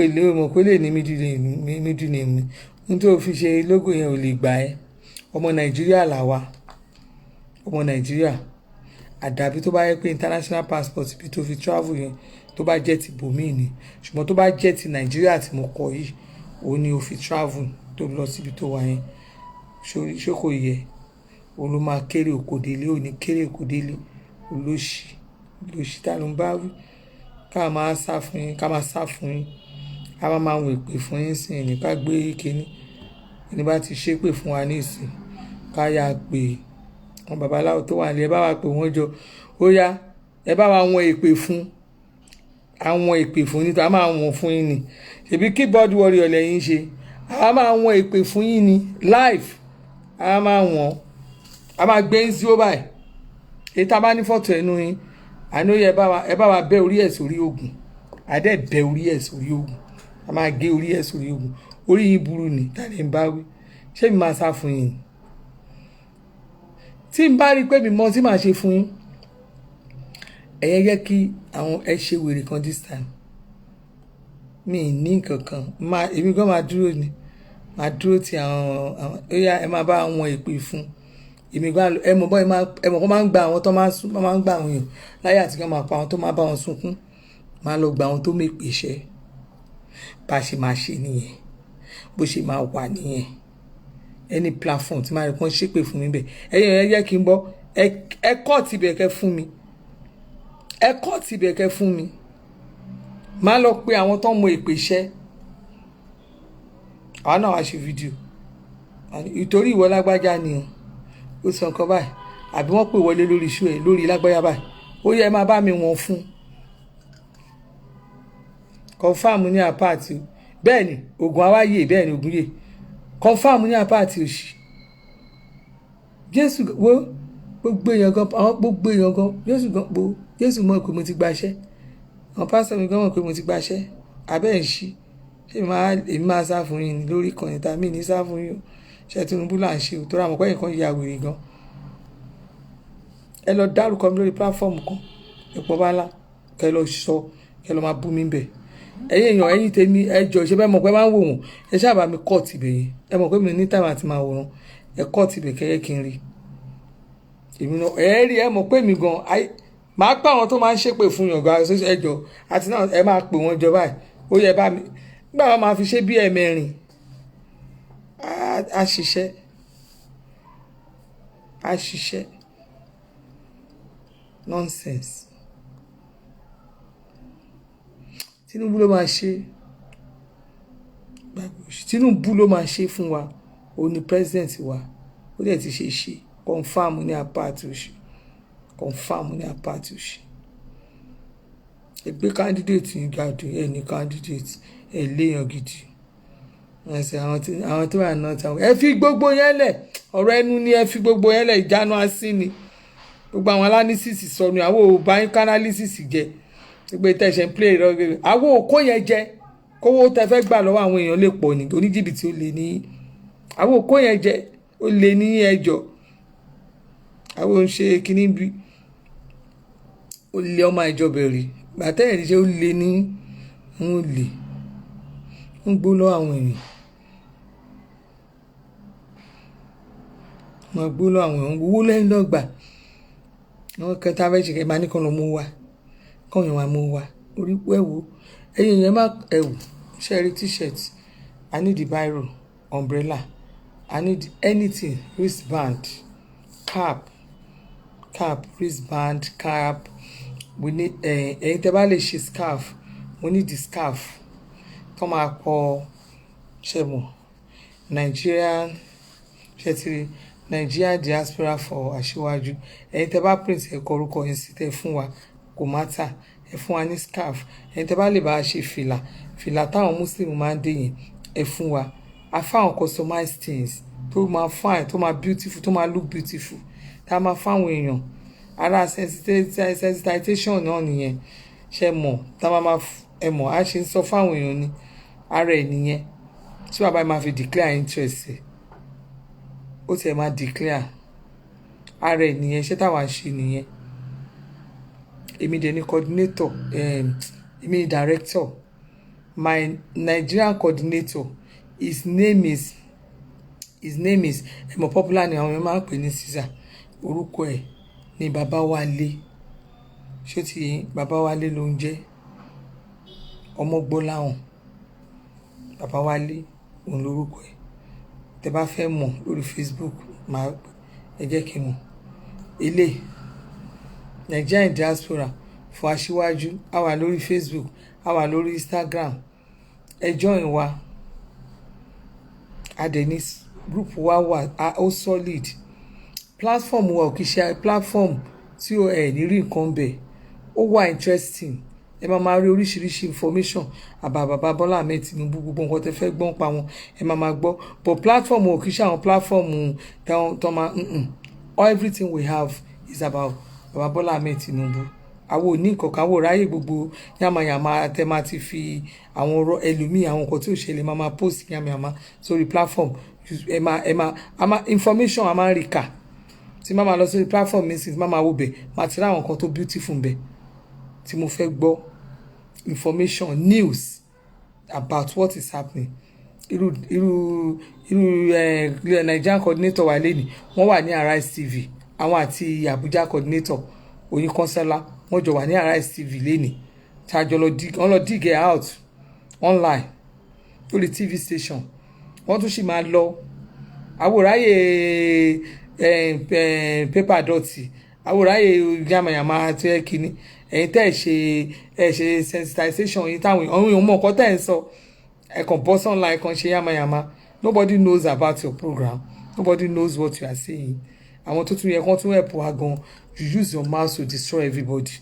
olè ọmọ kó lè ní middle name mi n tó fi ṣe logo yẹn ò lè gbà ẹ́ ọmọ Nàìjíríà làwa ọmọ Nàìjíríà àdàbí tó bá yẹ pé international passport bí tó fi travel yẹn tó bá jẹ́ ti bòmíì ni ṣùgbọ́n tó bá jẹ́ ti Nàìjíríà tí mo kọ yìí òun ni ó fi travel tó lọ síbi tó wà yẹn ṣé kò yẹ òun ló máa kéré òkòdélé òní kéré òkòdélé olóṣì tá ló ń bá wí ká máa sá fún yín ká máa wọ èpè fún yín sí ní ká gbé kínní ẹni bá ti ṣépè fún wa ní ìsìn ká yà pé àwọn babaláwo tó wà ní ẹ bá wa pè wọ́n jọ ó yá ẹ bá wa wọn èpè fún àwọn èpè fún yín tó a máa wọn fún yín ni ṣèbí keyboard warrior lẹ́yìn ṣe a máa wọn èpè fún yín ni live a máa wọn a máa gbé ń sí ó báyìí èyí tá a bá ní fọ́tò ẹnu yín àná yẹ ẹ bá wa bẹ́ orí ẹ̀ sórí ogun àdẹ́ bẹ́ orí ẹ̀ sórí ogun a máa gé orí ẹ̀ sórí ogun orí yín burú ni tàbí ń bá wí ṣé mi máa sá fún yín tí n bá rí pé mi mọ tí màá ṣe fún yín ẹ̀yẹ́ jẹ́ kí àwọn ẹ ṣe wèrè kan this time mi ní nǹkan kan èmi gan máa dúró ni máa dúró ti àwọn ó yá ẹ máa bá àwọn èpè fún èmi gbà ẹ mọ̀ bọ́ ẹ mọ̀ kó máa ń gba àwọn tó máa ń gba àwọn èèyàn láyé àti kan máa pa àwọn tó máa bá wọn sunkún máa lọ gba àwọn tó mèpè iṣẹ́ bá a ṣe máa ṣe nìyẹn bó ṣe máa wà nìyẹn any platform tí máa rí kán ṣépè fún mi bẹ́ẹ̀ ẹ̀yìn ẹ̀ yẹ kí n bọ́ ẹ kọ́ tibẹ̀ kẹ́ fún mi ẹ kọ́ tibẹ̀ kẹ́ fún mi máa lọ pé àwọn tó ń mọ èpè iṣẹ́ àwọn náà wá ṣe fídíò ìtorí ìwọ lágbájá ni ó sọ nǹkan báyìí àbí wọ́n pè wọlé lórí iṣu ẹ̀ lórí lágbájá báyìí ó yẹ máa bá mi wọ̀n fún confam ní àpáàtì bẹ́ẹ̀ ni ogun awáyé bẹ́ẹ̀ ni ogun yè confam ní àpáàtì òṣì Jésù wo gbogbo èèyàn gan àwọn gbogbo èèyàn gan Jésù mọ̀ pé mo ti gbaṣẹ́ àwọn pásítọ̀ mi gan mọ̀ pé mo ti gbaṣẹ́ abẹ́ ń ṣí ṣé èmi máa sá fún yín lórí ìkànnì tá mi ní sá fún yín o ṣe Tinubu là ń ṣe o tó ra àmọ́ pẹ́yìn kan ya wèrè gan ẹ lọ dárúkọ mi lórí pláfọ́ọ̀mù kan ẹ̀pọ̀ bá ńlá kẹ́ lọ sọ kẹ́ lọ máa bú mi bẹ̀ ẹ̀yin èèyàn ẹ̀yin tèmi ẹjọ́ ṣe bẹ́ẹ̀ mọ̀ pé máa ń wò wọ́n ẹ ṣáà bá mi kọ́ tìbẹ̀ yẹn ẹ mọ̀ pé mi ní táìmù àti máa wòran ẹ kọ́ tìbẹ̀ kẹ́yẹ́ kí n rí èmi náà ẹ rí ẹ mọ̀ pé mi gan máa pa àwọn tó máa ń ṣépè fún yàn gan ẹjọ́ àti náà ẹ máa pè wọ́n jọ báyìí ó yẹ bá mi nígbà wọn máa fi ṣe bí ẹ̀mẹrin á ṣiṣẹ́ nonsense Tinubu ló máa ṣe Tinubu ló máa ṣe fún wa òun ni president wa ó dẹ̀ ti ṣe confam ní apáàtì òṣì confam ní apáàtì òṣì ẹgbẹ́ candidate ní gàdùn ẹ̀ ní candidate ẹ̀ léèyàn gidi ẹsẹ̀ àwọn tó wà náà táwọn ẹ fi gbogbo yẹn lẹ̀ ọ̀rọ̀ ẹnu ni ẹ fi gbogbo yẹn lẹ̀ ìjánu asín ni gbogbo àwọn analysis sọnù àwọn ò bá yín analysis jẹ gbogbo tẹ̀sẹ̀ ń play rọ́gẹ́rẹ́ àwọn òkó yẹn jẹ kówó tẹ fẹ́ gbà lọ́wọ́ àwọn èèyàn lè pọ̀ ní oníjìbìtì ó lè ní àwọn òkó yẹn jẹ ó lè ní ẹjọ́ àwọn ò ń ṣe kíní bí ó lé ọmọ ìjọba rí gbàtẹ́yìn ṣe ó lè ní ń lè ń gbó lọ́wọ́ àwọn èèyàn wọn gbó lọ́wọ́ àwọn èèyàn owó lẹ́yìn lọ́gbà wọn kẹta fẹ́ ṣe kẹ́ máa ní kàn lọ́ mú wa kàn yàn wá mú wa orí ẹ̀wò ẹ̀yìn yẹn má ẹ̀wò ṣẹ́rí t-shirt I need the biro umbrella I need anything wristband cap wristband cap we need ẹ̀yin tẹ́ bá lè ṣe scarf we need the scarf tó máa kọ ṣẹ̀mọ̀ Nigeria diaspora for Aṣíwájú ẹ̀yin tẹ́ bá print ẹ̀kọ́ orúkọ yẹn sí tẹ́ fún wa kò mátà ẹ fún wa ní scarf ẹ̀yin tẹ́ bá lè bá a ṣe fìlà táwọn muslim máa ń dé yẹn ẹ fún wa a fáwọn customized things tó máa fine tó máa beautiful tó máa look beautiful tá a máa fáwọn èèyàn ara sensitization náà nìyẹn ṣe mọ̀ tá a máa ẹ mọ̀ á ṣe ń sọ fáwọn èèyàn ni ara ẹ̀ nìyẹn tí bàbá yìí máa fi declare interest ẹ̀ ó tiẹ̀ máa declare ara ẹ̀ nìyẹn ṣé táwa ṣe nìyẹn èmi dẹ̀ ni coordinator èmi ni director my Nigerian coordinator his name is ẹ̀mọ̀ popular ni àwọn èèyàn máa ń pè ní Caesar orúkọ ẹ̀ ni Babawale ṣé ti Babawale ló ń jẹ́ Ọmọgbọ́láhàn Babawale òun lórúkọ ẹ̀ tẹ́ bá fẹ́ mọ̀ lórí Facebook máa ẹ jẹ́ kí n mọ̀ ilé Nigerian diaspora for Aṣíwájú a wà lórí Facebook a wà lórí Instagram ẹ join wa adẹni group wa wà ó solid platform wa ò kì í ṣe platform tí ó ẹ̀ ní rí nǹkan bẹ̀ ó wà interesting ẹ máa rí oríṣiríṣi information àbá bàbá Bọ́lá Ahmed Tinubu gbogbo nǹkan tẹ́ fẹ́ gbọ́n pa wọn ẹ máa gbọ́ but platform ò kì í ṣe àwọn platform tó máa everything we have is about bàbá Bọ́lá Ahmed Tinubu àwọn òní nǹkan àwọn ráyè gbogbo yàmàyàmà tẹ́ máa ti fi àwọn ọ̀rọ̀ ẹlòmíì àwọn nǹkan tí ò ṣẹlẹ̀ máa post yàmàyàmà sórí platform ẹ máa information a máa ń rí kà tí máa lọ sórí platform mi sì máa wo bẹ̀ máa ti rí àwọn nǹkan tó beautiful bẹ̀ tí mo fẹ́ gbọ́ information news about what is happening irú Nigerian coordinator wa lẹ́nìí wọ́n wà ní Arise TV àwọn àti Abuja coordinator Oyin Kọ́nsẹ́lá wọ́n jọ wà ní Arise TV lẹ́nìí tí a jọ lọ dig it out online lórí TV station wọ́n tún sì máa lọ àwòráyè pépà dọ̀tí àwòráyè yamayama àti ẹ̀kíní ẹ̀yin tẹ́ ẹ̀ ṣe sensitization yìí táwọn èèyàn mọ̀ ọ̀kọ́ tẹ́ ẹ̀ ń sọ ẹ̀kan bọ́ online kan ṣe yamayama nobody knows about your program nobody knows what you are saying àwọn tó tún yẹ kán tún help wa gan you use your mouth to destroy everybody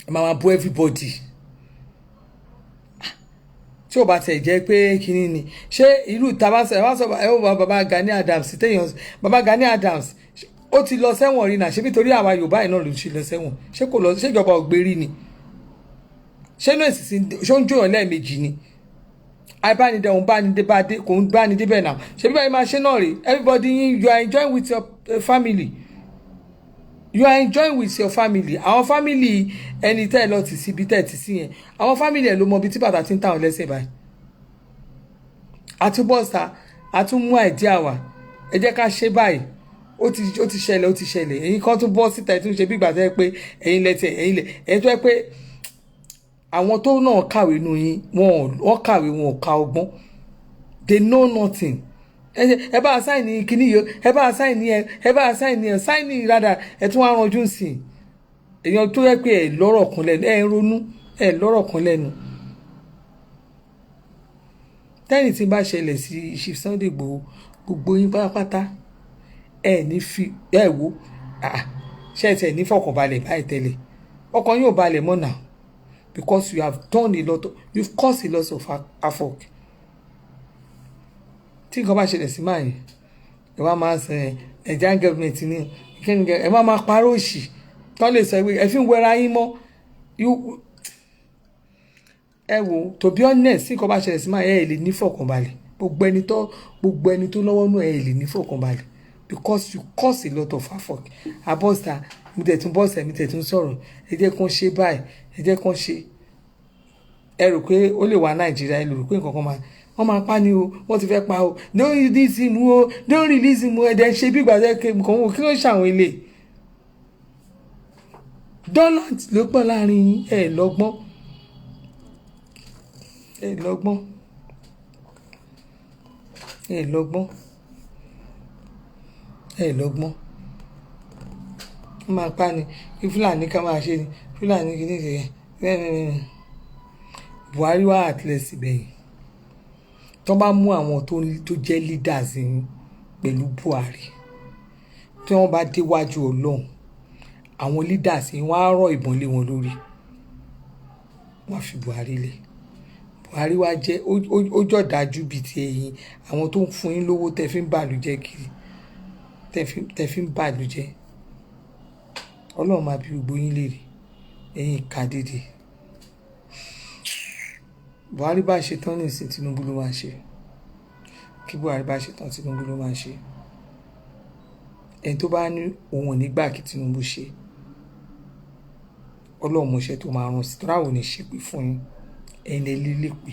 ẹ máa bú everybody tí ò bá tẹ̀ jẹ́ pé kínní ni ṣé irú tabasẹ̀ ẹ wá sọ ẹ wọ́n baba Gani Adams téèyàn baba Gani Adams ó ti lọ sẹ́wọ̀n rí náà ṣé nítorí àwa Yorùbá yìí náà ló ti lọ sẹ́wọ̀n ṣé kò lọ ṣé ìjọba ògbérí ni ṣé náà sì ṣó ń jòyàn lẹ́ẹ̀mejì ni àìbánidẹ òun bánidé kò ń bánidé bẹ́ẹ̀ náà ṣé bí báyìí máa ṣe náà rí everybody you are enjoying with your family you are enjoying with your family. Àwọn family ẹni tẹ́ ẹ lọ tì sí ibi tẹ́ ẹ tì sí yẹn, àwọn family ẹ ló mọ ibi tí bàtà ti ń tà ọ́ lẹ́sẹ̀ báyìí. Àtúbọ̀sà àtúmú àìdíà wà, ẹ jẹ́ ká ṣe báyìí, ó ti ṣẹlẹ̀ ẹ̀yin kan tún bọ́ síta ẹ̀ tún ṣe bí ìgbà tó yẹ pé ẹ̀yin tó yẹ pé àwọn tó náà kàwé nù yín wọ́n kàwé wọn ò ka ọgbọ́n, they know nothing. Ẹ bá sáìnì kíní yìí, ẹ bá sáìnì rádà ẹ tún wá ranjú sí i. Èèyàn tó yẹ pé ẹ lọ́rọ̀ kan lẹ́nu, ẹ ronú ẹ lọ́rọ̀ kan lẹ́nu. Tẹ́nì tí bá ṣẹlẹ̀ sí Chief Sunday Igboho, gbogbo yín pátápátá ẹ ní fi ẹ wo ṣe ẹ ní fọkànbalẹ̀ báyìí tẹ́lẹ̀, ọkàn yóò balẹ̀ mọ́ náà, because you have done a lot, you've caused a lot of havoc. Tí nǹkan bá ṣẹlẹ̀ sí máa yẹn, ẹ wá máa sẹ Nigerian government ní ẹ máa parọ́ òṣì tán lè sọ ẹ fi ń wẹra yín mọ́. Ẹ wo, to be honest, tí nǹkan bá ṣẹlẹ̀ sí máa yẹn ẹ lè ní fọkànbalẹ̀, gbogbo ẹni tó lọ́wọ́ náà ẹ lè ní fọkànbalẹ̀, because you cause a lot of havoc. Àbọ̀sà mi tẹ̀ tún sọ̀rọ̀, ẹ jẹ́ kán ṣe báyìí, ẹ jẹ́ kán ṣe. Ẹ rò pé ó lè wá Nàìjíríà, ẹ rò pé nǹkan kan wọ́n máa pa ni o, wọ́n ti fẹ́ pa o, don't release him o, don't release him o, ẹ̀dẹ̀ ṣe bí ìgbà tẹ́ nǹkan wò, kí ló ṣàwọn ilé. Dọ́là ló pọ̀ láàrin yín, ẹ lọ́gbọ́n. Wọ́n máa pa ni, kí Fúlàní ká máa ṣe ni, Fúlàní kì í ní ìṣẹ̀yẹ. Buhari wà àtìlẹ́sì bẹ́yìn. Tó bá mú àwọn tó jẹ́ leaders yín pẹ̀lú Buhari, tí wọ́n bá déwájú Ọlọ́run, àwọn leaders yín wọ́n á rọ̀ ìbọn lé wọn lórí, wọ́n á fi Buhari lẹ̀. Buhari wá jẹ́ ó jọ̀dájú bíi ti ẹ̀yin, àwọn tó ń fún yín lówó tẹ́ fi ń bàlújẹ́ kiri, tẹ́ fi ń bàlújẹ́. Ọlọ́run máa bí gbogbo yín léèrè, ẹ̀yin ìka dédé. Buhari bá ṣe tán ní ìsìn Tinubu ló máa ṣe. Kí Buhari bá ṣe tán Tinubu ló máa ṣe. Ẹni tó bá ní òun ò ní gbà kí Tinubu ṣe, Ọlọ́run mọṣẹ́ tó máa rán sí, tó ráwọ̀ ní ṣépè fún yín, ẹ̀yin lè lílé pé.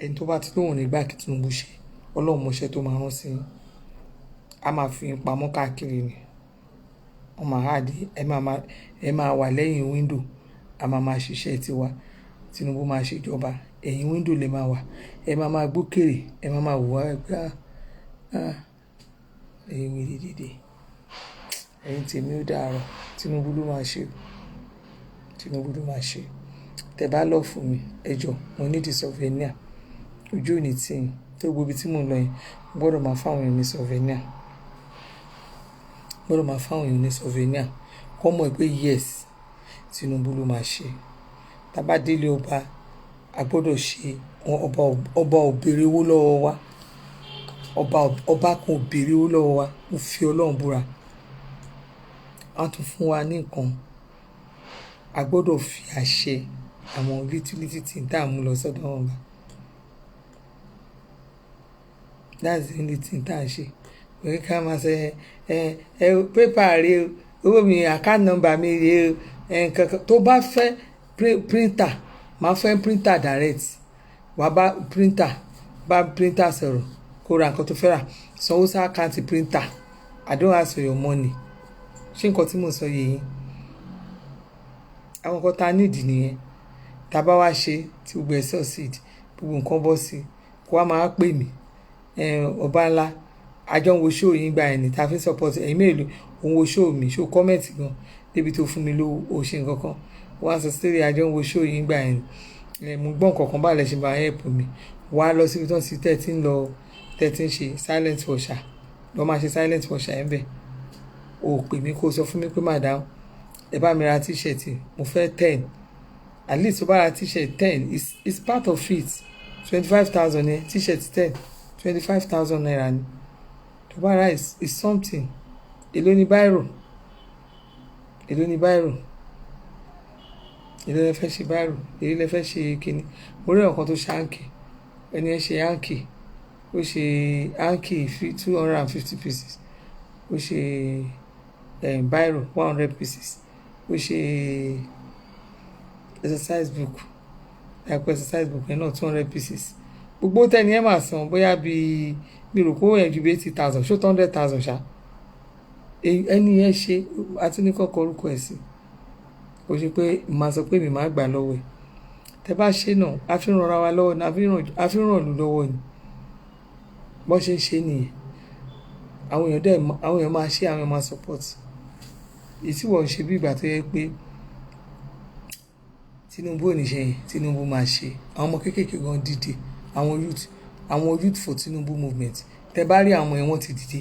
Ẹni tó bá ti lóun ò ní gbà kí Tinubu ṣe, Ọlọ́run mọṣẹ́ tó máa rán sí yín, a máa fi yín pamọ́ káàkiri ni. Wọ́n máa háàdì, ẹ máa wà lẹ́yìn wíńdò, a máa ṣiṣẹ́ tiwa. Tinubu máa ṣèjọba, ẹ̀yìn wíńdò lè máa wà, ẹ máa gbókèrè, ẹ máa wò wá gbá ẹ̀yin wèrè dédé. Ẹ̀yin tèmi ó dàárọ̀, Tinubu ló máa ṣe. Tẹ́ bá lọ fún mi, ẹ jọ̀ọ́, mo ní di souvenir. Ojú ò ní tì yín, tó gbogbo ibi tí mò ń lọ yẹn, mo gbọ́dọ̀ máa fáwọn èèyàn ní souvenir. Kọ́ mọ̀ pé yes, Tinubu ló máa ṣe. Tàbá délé ọba, a gbọ́dọ̀ ṣe, ọba ò béèrè owó lọ́wọ́ wa, ọba kan ò béèrè owó lọ́wọ́ wa, mo fi Ọlọ́run búra. A tún fún wa ní nǹkan, a gbọ́dọ̀ fi àṣẹ àwọn utility tí ń tà mú lọ sọ́dọ̀ wọn bá. That's the only thing tá a ṣe. Òye ká máa ṣe pépà rè o, owó mi, account number mi rè o, nǹkan tó bá fẹ́ printer, máa fẹ́ printer direct. Wàá bá printer sọ̀rọ̀, kó ra nǹkan tó fẹ́ rà, sanwó sí àkáǹtì printer. I don't ask for your money. Ṣé nǹkan tí mo sọ yé yín? Àwọn nǹkan tá a nídìí nìyẹn. Tá a bá wá ṣe tí gbogbo ẹ̀ succeed, gbogbo nǹkan bọ́ sí, kó wá máa pè mí. Ọba ńlá, àjọ ń wo show yín gba ẹni, tá a fi support ẹ̀yin mélòó, òun wo show mi, show comment gan, débi tó fún mi lówó, ó ṣe nǹkan kan. Wọ́n á sọ sí àjọ ń wo show yín gba ẹni. Mo gbọ́ nǹkan kan báyìí lẹ ṣe máa help mi. Wàá lọ síbi tó ń ti tẹ́tí ń ṣe silent washer. Lọ máa ṣe silent washer ẹ̀ ń bẹ̀. O pè mí kó sọ fún mi pé madam, ẹ bá mi ra t-shirt, mo fẹ́ 10. At least o bá ra t-shirt 10, it's part of it. 25,000 ni t-shirt 10, 25,000 naira ni. To bá ra is something. Èló ni bírò? Èló lẹ fẹ́ ṣe bírò? Èló lẹ fẹ́ ṣe kíni? Mo rí ọ̀kan tó ṣe hanky. Ẹni ẹ ṣe hanky. Ó ṣe hanky 250 pieces. Ó ṣe biro 100 pieces ó ṣe exercise book àpò exercise book yẹn náà 200 pieces gbogbo tẹ́ni ẹ̀ máa san bóyá bíi mi rò pé ó yẹn ju bí 80,000 ṣó 100,000 ṣá ẹni yẹn ṣe atúnikọ́kọ́ orúkọ ẹ̀ sí kò ṣe pé màá sọ pé mi máa gbà lọ́wọ́ ẹ̀ tẹ́ bá ṣe náà a fi ràn ra wa lọ́wọ́ ni a fi ràn lù lọ́wọ́ ni bọ́n ṣe ń ṣe nìyẹn àwọn èèyàn máa ṣe àwọn èèyàn máa support èyí tí wọ́n ń ṣe bí ìgbà tó yẹ pé Tinubu ò ní ṣe yẹn Tinubu máa ṣe àwọn ọmọ kéékèèké gan dìde àwọn youth for Tinubu movement tẹ́ bá rí àwọn èèyàn wọn ti dìde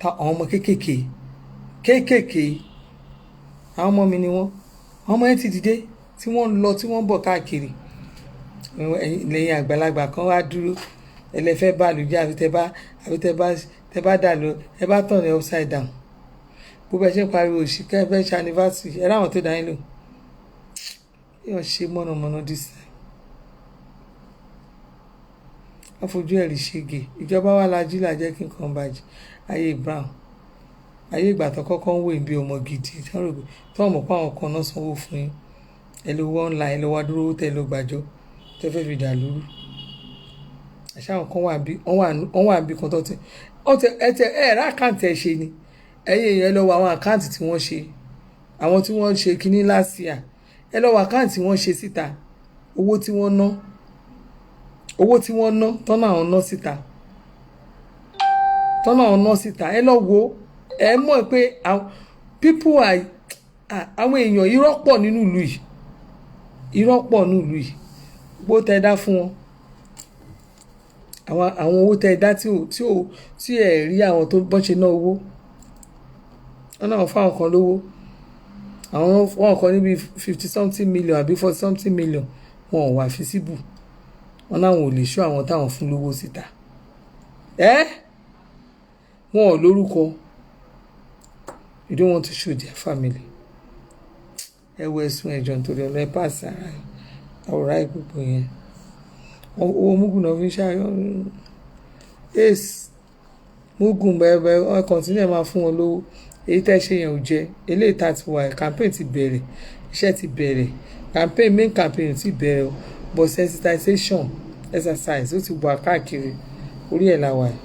àwọn ọmọ kéékèèké àwọn ọmọ mi ni wọ́n àwọn ọmọ yẹn ti dìde tí wọ́n ń lọ tí wọ́n ń bọ̀ káàkiri lẹ́yìn àgbàlagbà kan wá dúró ẹlẹ́fẹ́ bá lù jẹ́ àbí tẹ́ bá dà lọ ẹ bá tàn ní upside down bó bẹ ṣe ń pariwo òsì kẹ́ ẹ fẹ́ ṣe anniversary ẹ ráwọn tó dá yín lò yóò ṣe mọ̀nàmọ́ná this time wọ́n fojú ẹ̀rí ṣége ìjọba wa lajú là jẹ́ kí nǹkan bàjẹ́ ayé brown ayé ìgbà tó kọ́kọ́ ń wò bí ọmọ gidi tó mọ̀ pé àwọn kan náà sanwó fún yín ẹ lọ wọ́n ńlá ẹ lọ wá dúró tẹ lọ gbàjọ́ tẹ fẹ́ fi dà lóru àṣà àwọn kan wọ́n wà bí kan tó ti rà àkáǹtì ẹ̀ ṣe ni ẹ̀yìn èèyàn lọ wọ àwọn àkáǹtì tí wọ́n ṣe àwọn tí wọ́n ṣe kínní last year ẹ lọ wọ àkáǹtì wọ́n ṣe síta owó tí wọ́n ná tọ́nà àwọn ná síta ẹ lọ wo ẹ mọ̀ pé people are àwọn èèyàn irọ́ pọ̀ nínú ìlú yìí gbó tẹ dá fún wọn àwọn owó tẹ dá tí ẹ rí àwọn tó bọ́n ṣe ná owó wọn náà fáwọn kan lówó àwọn kan níbi 50-something million àbí 40-something million wọn ò wà físíbù wọn náà ò lè ṣọ́ àwọn táwọn fún lówó síta wọn ò lórúkọ you don't want to show their family ẹ wọ ẹ̀sùn ẹ̀jọ̀ nítorí ọ̀nà ẹ̀ pàṣẹ ara ẹ̀ àwòrán ìgbòho yẹn owó mugun náà fi ń ṣàyọ mugun bẹ́ẹ̀ ọ̀ kọ̀ǹtínú ẹ̀ máa fún wọn lówó èyí tẹ́ ṣe yẹn ò jẹ́ eléyìí tá ti wà campaign ti bẹ̀rẹ̀ iṣẹ́ ti bẹ̀rẹ̀ main campaign ti bẹ̀rẹ̀ but sensitization exercise ó ti wà káàkiri orí ẹ̀ la wà yìí.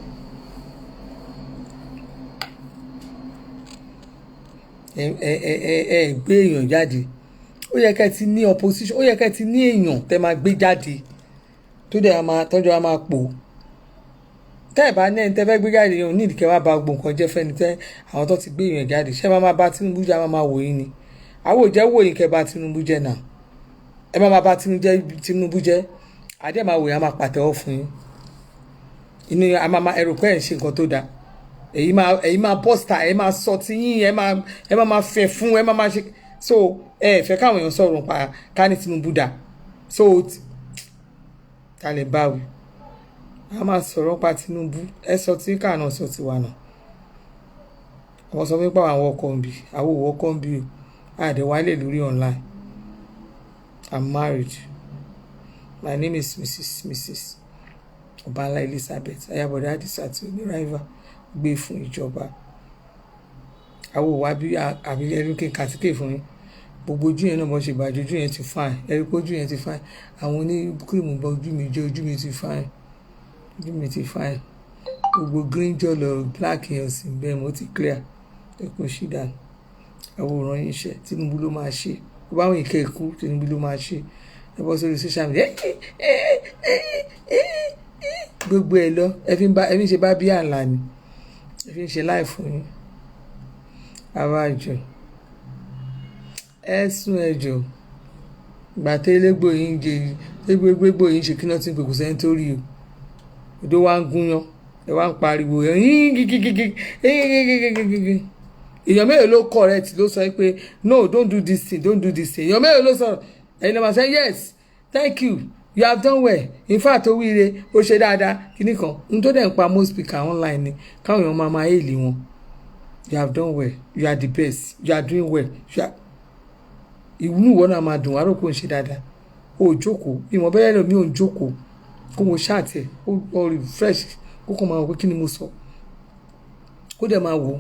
ẹ gbé èèyàn jáde ó yẹ kẹ́ ti ní opposition ó yẹ kẹ́ ti ní èèyàn tẹ́ máa gbé jáde tó dẹ̀ tọ́jú a máa pò tẹ́ ẹ̀ bá ní ẹni tẹ́ fẹ́ gbé jáde yẹn ò ní ìdíkẹ́ wá ba gbogbo nǹkan jẹ́ fẹ́ni tẹ́ àwọn tó ti gbé èèyàn jáde ṣé máa bá Tinubu jẹ́ máa wò yín ni àwọn ò jẹ́ wò yín kẹ́ bá Tinubu jẹ́ náà ẹ máa bá Tinubu jẹ́ àdé máa wò yín a máa pàtẹ́wọ́ fún yín inú a máa ẹrù pé ẹ̀ ń ṣe nǹkan tó dáa èyí máa bọ́sítà ẹ máa sọ ti yín ẹ máa fẹ́ fún ẹ máa ṣe so ẹ fẹ́ káwọn èèyàn sọ̀rọ̀ pa ká ní Tinubu dà so ta lè báwí a máa sọ̀rọ̀ pa Tinubu ẹ sọ tí káàná sọ ti wà náà àwọn sọ pé àwọn ọkọ̀ ń bì àwọn òwò ọkọ̀ ń bì o àdéwálé lórí online I'm married my name is Mrs. Ọbańlá Elizabeth Ayábọ̀dé Àdìsá tí oníràìvà gbé fún ìjọba àwọn òwà bí àbí ẹrúkẹ kàtíkè fún yín gbogbo ojú yẹn náà bọ́ ṣe bàjẹ́ ojú yẹn ti fine ẹrú pé ojú yẹn ti fine àwọn oníkírìmù bọ ojú mi jẹ́ ojú mi ti fine gbogbo green jọlọ black yẹn sì bẹ́ẹ̀ mo ti clear ẹkùn ṣídà àwòrán yín ṣe Tinubu ló máa ṣe bó bá wọn ìkẹ́ ikú Tinubu ló máa ṣe ẹ bọ́ sórí social media gbogbo ẹ lọ ẹ fi ń ṣe bá bí àlà ni ẹ fi ń ṣe láì fún yín abájọ ẹ̀sùn ẹ̀jọ̀ gbàtẹ́ elégbò yìí ń jẹ elégbò yìí ń ṣe kí náà tí ń pè kò sẹ́ni tó rí o odò wa ń gúnyán ẹ wá ń pariwo èèyàn mélòó ló correct ló sọ pé no don't do this thing èèyàn mélòó ló sọ̀rọ̀ ẹ̀yin náà máa sẹ́ yes thank you you have done well in fact ó wíire ó ṣe dáadáa kíní kan n tó dẹ̀ ń pa most speaker online ni káwọn èèyàn máa èèlì wọn you have done well you are the best you are doing well ìwúnú ìwọ náà máa dùn àrò kó ń ṣe dáadáa ó jókòó ìmọ̀ bẹ́ẹ̀ lọ mi ò ń jókòó kó mo ṣáàtì ó refresh kó kàn máa wọ pé kí ni mo sọ kó dẹ̀ máa wò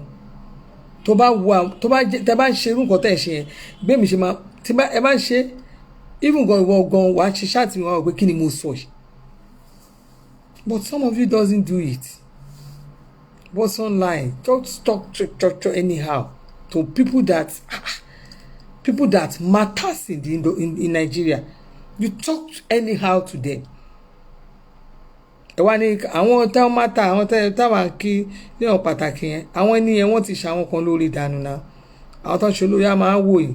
tó bá wà tó bá jẹ́ tẹ́ bá ń ṣe irú nǹkan tẹ́ ẹ ṣe yẹn gbé mi ṣe máa tí bá ẹ bá ń ṣe even gan ìwọ gan wàá ṣe ṣáàtì mi wá wọ pé kí ni mo sọ yìí but some of you doesn't do it what's online just talk anyhow to people that matters in Nigeria you talk anyhow to them ẹ wá ní àwọn táwọn mátà àwọn táwọn kí ní ọ̀n pàtàkì yẹn àwọn ẹni yẹn wọ́n ti ṣàwọn kan lórí ìdànù náà àwọn tó ń ṣe olórí á máa wò yìí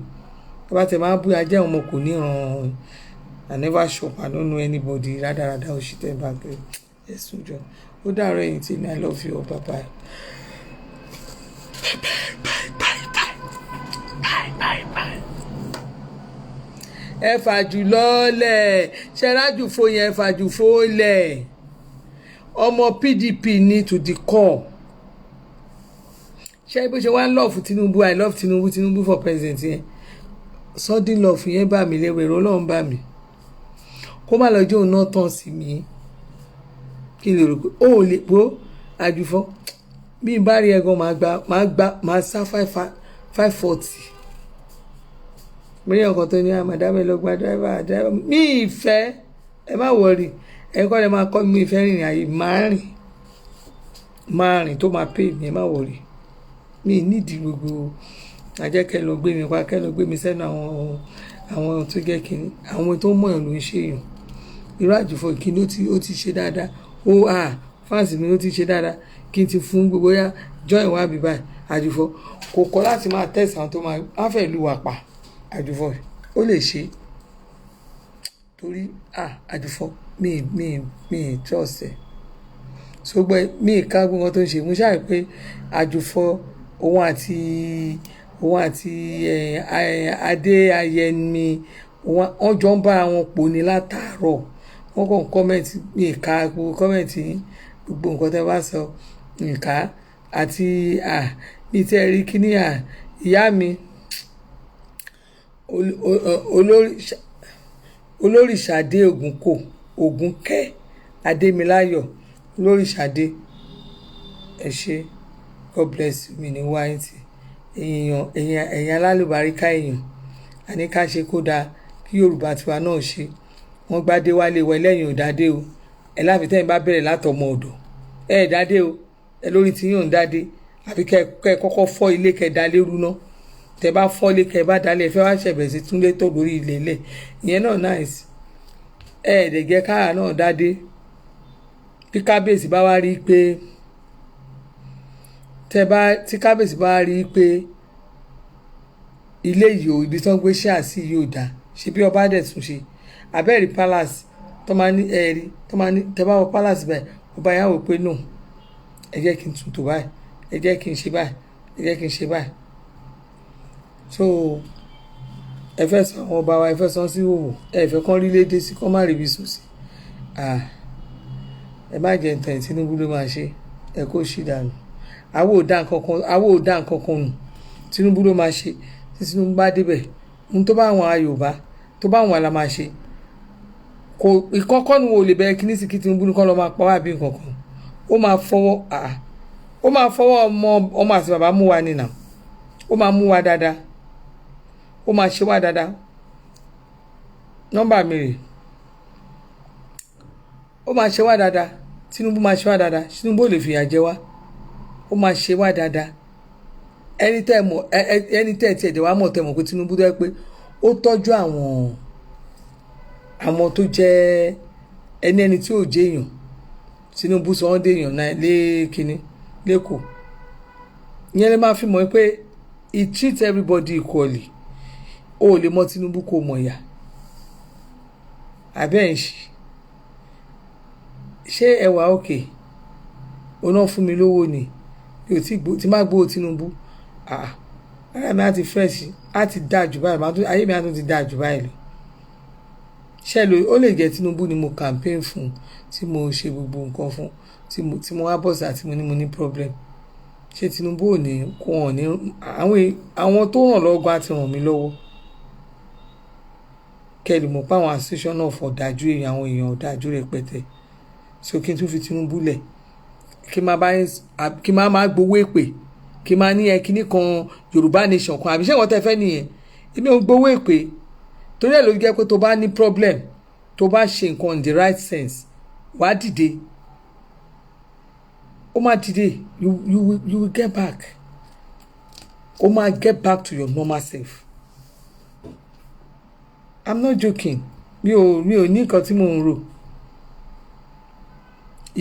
tó bá tẹ máa bú ajẹ́ ọmọ kò ní ràn I never shop I don't know anybody rádaràdà òṣìṣẹ́ bá gbé ẹ̀sùn jọ ó dàrọ ẹ̀yìn tí I love you bye bye. ẹ fàjù lọ́ọ́lẹ̀ ṣẹ́rájù fòyìn ẹ fàjù fòólẹ̀ ọmọ PDP ní to the core ṣé bó ṣe wá love Tinubu I love Tinubu for president yẹn sudden love yẹn bá mi lẹ́wọ̀ èrò Ọlọ́run bá mi kó má lọ jẹ́ òun náà tán sí mi kí lè rò pé ó lè pò àjùfọ́ bí n bá rí ẹ̀gan máa sá 540 mílíọ̀nù ọkàn tó ní àmàdámẹ́ lọ gba driver mi ìfẹ́ ẹ má wọrí ẹ kọ́ lẹ máa kọ́ mi ìfẹ́ rìnrìn àyè máa rìn tó máa pè mí ẹ má wọrí mi nídìí gbogbo àjẹkẹ́ lọ gbé mi pa kẹ́ lọ gbé mi sẹ́nu àwọn tó jẹ́ kínní àwọn tó mọ̀yàn ló ń ṣe èèyàn irú àjùfọ̀ kí ló ti ṣe dáadáa fáǹsì mi ló ti ṣe dáadáa kí n ti fún gbogbo yá join wá bí báyìí àjùfọ̀ kò kọ́ láti máa tẹ̀sán tó máa fẹ́ lù wá pa àjùfọ̀ ó lè ṣe torí àjùfọ̀ mi trust ẹ̀ sọgbẹ́ mi ká gbogbo tó ń ṣe mo ṣáà pé àjùfọ̀ òun àti adé ayẹni wọ́n jọ ń bára wọn pò ní látàárọ̀ wọ́n kàn kọ́mẹ̀ntì mi ìka gbogbo kọ́mẹ̀ntì gbogbo nǹkan tẹ́ bá sọ ìka àti ní tẹ́ rí kíní ìyá mi olóríṣàdé ògúnkẹ́ adémiláyọ̀ olóríṣàdé ẹ ṣé God bless you mi ní wáyìntì èèyàn alálùbáríkà èèyàn àní ká ṣe kó dáa kí Yorùbá tiwa náà ṣe wọ́n gbádé wálé wọ ẹlẹ́yìn ò dádé o ẹ láfi tẹ́yìn bá bẹ̀rẹ̀ látọmọ ọ̀dọ̀ ẹ dádé o ẹ lórí tí yóò ń dádé àfi kẹ́ kọ́kọ́ fọ́ ilé kẹ́ dá lérú ná tẹ́ bá fọ́ ilé kẹ́ bá dálé ẹ fẹ́ wá ṣẹ̀bẹ̀ sí túnlé tó lórí ilé ilẹ̀ ìyẹn náà nice ẹ ẹ̀dẹ̀gẹ́ káà náà dádé bí kábíyèsí bá wá rí pé tí kábíyèsí bá rí pé ilé yìí ò ibi tó ń gbé ṣáà sí yìí ò dáa ṣe bí ọba dẹ̀ tún ṣe abẹ́rì palace tó máa ní ẹ̀rí tó máa ní tẹ́ bá wọ palace báyìí ọba yà wò pé no ẹ jẹ́ kí n tún tò báyìí ẹ jẹ́ kí n ṣe báyìí ẹ jẹ́ kí n ṣe báyìí so ẹ fẹ́ sọ àwọn ọba wa ẹ fẹ́ sọ sí òwò ẹ fẹ́ kán rí lédè sí kán má rí ibi sùn sí ẹ má jẹ́ ntàn Tinubu ló máa ṣe ẹ kó ṣì dànù àwọ̀ ò dá nǹkan kan nù Tinubu ló máa ṣe tí Tinubu bá débẹ̀ ohun tó bá àwọn Yorùbá tó bá àwọn àlà máa ṣe kò ìkọ́kọ́ ni wò lè bẹ̀rẹ̀ kí ní sí kí Tinubu ní kọ́ lọ́ máa pa wá bí nǹkan kan ó máa fọwọ́ ọmọ àti bàbá mú wa nìyà ó máa mú wa dáadáa ó máa ṣe wá dáadáa nọ́mbà mi rè ó máa ṣe wá dáadáa Tinubu máa ṣe wá dáadáa Tinubu ò lè fìyà jẹ wá ó máa ṣe wá dáadáa ẹni tẹ́ ẹ̀dẹ̀ wá mọ̀ tẹ́ mọ̀ pé Tinubu tó yẹ pé ó tọ́jú àwọn tó jẹ́ ẹni tí ò jẹ́ èèyàn Tinubu sọ wọ́n dé èèyàn náà lẹ́kìnní lẹ́kọ̀ọ́ ìyẹn lè máa fi mọ̀ pé he treats everybody equally ó lè mọ Tinubu kó mọ̀ yà abẹ́ ń ṣe ẹwà òkè oná fún mi lówó ni yóò tí má gbówó Tinubu ara mi á ti fresh á ti dáa jù báyìí ayé mi á tún ti dáa jù báyìí lọ ṣẹlò ó lè jẹ́ Tinubu ni mo campaign fún tí mo ṣe gbogbo nǹkan fún tí mo wá bọ́sà tí mo ní problem ṣé Tinubu ò ní kó hàn ní àwọn tó ràn lọ́gbọ́n á ti ràn mí lọ́wọ́ kẹ́lì mọ̀ pé àwọn association náà fọ̀ dájú àwọn èèyàn ọ̀dájú rẹpẹtẹ so kí n tún fi Tinubu lẹ̀ kí n má gbowó èpè kí n máa ní ẹ kíní kan Yorùbá nation kan àbí ṣé wọ́n tẹ fẹ́ nìyẹn èmi ò gbowó èpè torí ẹ̀ ló jẹ́ pé tó bá ní problem tó bá ṣe nǹkan in the right sense wàá dìde ó máa dìde you will get back ó máa get back to your normal self. I'm not joking mi ò ní nǹkan tí mò ń rò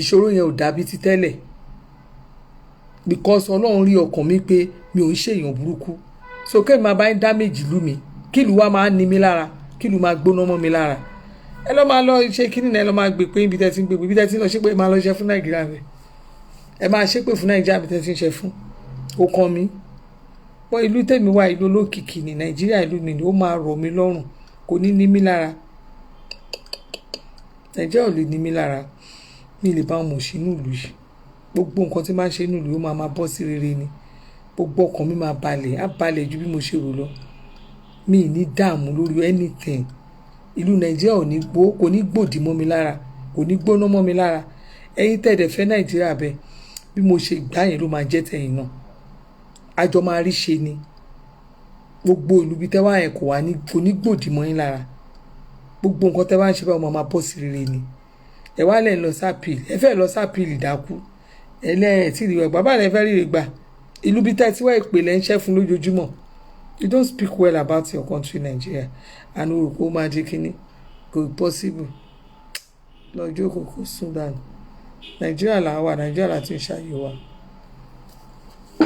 ìṣòro yẹn ò dàbí ti tẹ́lẹ̀ because Ọlọ́run rí ọkàn mi pé mi ò ń ṣèyàn burúkú so kéèmí máa bá ń damage ìlú mi kí ìlú wa máa ń ní mi lára kí ìlú máa gbóná mọ́ mi lára ẹ lọ́ máa lọ ṣe kíní náà ẹ lọ́ máa gbé pé ibi tẹ́ ti ń gbé ibi tẹ́ ti ń lọ ṣe pé máa lọ ṣe fún Nàìjíríà rẹ̀ ẹ máa ṣe pé fún Nàìjíríà ibi tẹ́ ti ń ṣe fún ó kàn mí pọ́ ìlú tèmi wá ìlú olókìkí ní Nàìjíríà ìlú mi ni ó máa rọ̀ mí lọ́rùn kò ní ní mí lára Nàìjíríà ò lè ní mí lára mi lè bá wọn mọ̀ sínú ìlú yìí gbogbo nǹkan tí máa ń ṣe nínú ìlú ó máa bọ́ sí rere ni gbogbo ọkàn mi máa balẹ̀ á balẹ̀ ju bí mo ṣe rò lọ mi ní dààmú lórí anything ìlú Nàìjíríà kò ní gbòdì mọ́ mi lára kò ní gbóná mọ́ mi lára ẹ̀yin tẹ̀dẹ̀ fẹ́ Nàìjíríà bẹ́ẹ̀ bí mo ṣe gbá yẹn ló máa jẹ́ tẹ̀yìn náà àjọ máa rí ṣe ni gbogbo ìlú bíi tẹ́wá yẹn kò ní gbòdì mọ́ yín lára gbogbo nǹkan tẹ́ bá ń ṣe báwo máa bọ́ sí rere ni ẹ wá lẹ̀ lọ sápìlì ẹ fẹ́ lọ sápìlì dákú ẹlẹ́yìn tí ìrìwẹ̀ bàbá rẹ fẹ́ rí gbà ìlú bíi tẹ́ tí wọ́n ìpè lẹ́ ń ṣẹ́ fún lójoojúmọ́ you don't speak well about your country Nigeria and orúkọ máa jẹ́ kínní kò possible lọ́jọ́ kòkó Sudan Nàìjíríà là wà Nàìjíríà là ti ń ṣàyè wa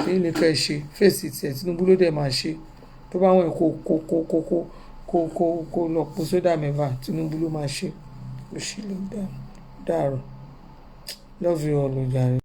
èyí ni ká ẹ ṣe fèsì tiẹ̀ Tinubu ló dẹ̀ máa ṣe tó bá wọn kó lọ po sódà mẹ́fà Tinubu ló máa ṣe ló ṣe ló dàrú love you all ojàre.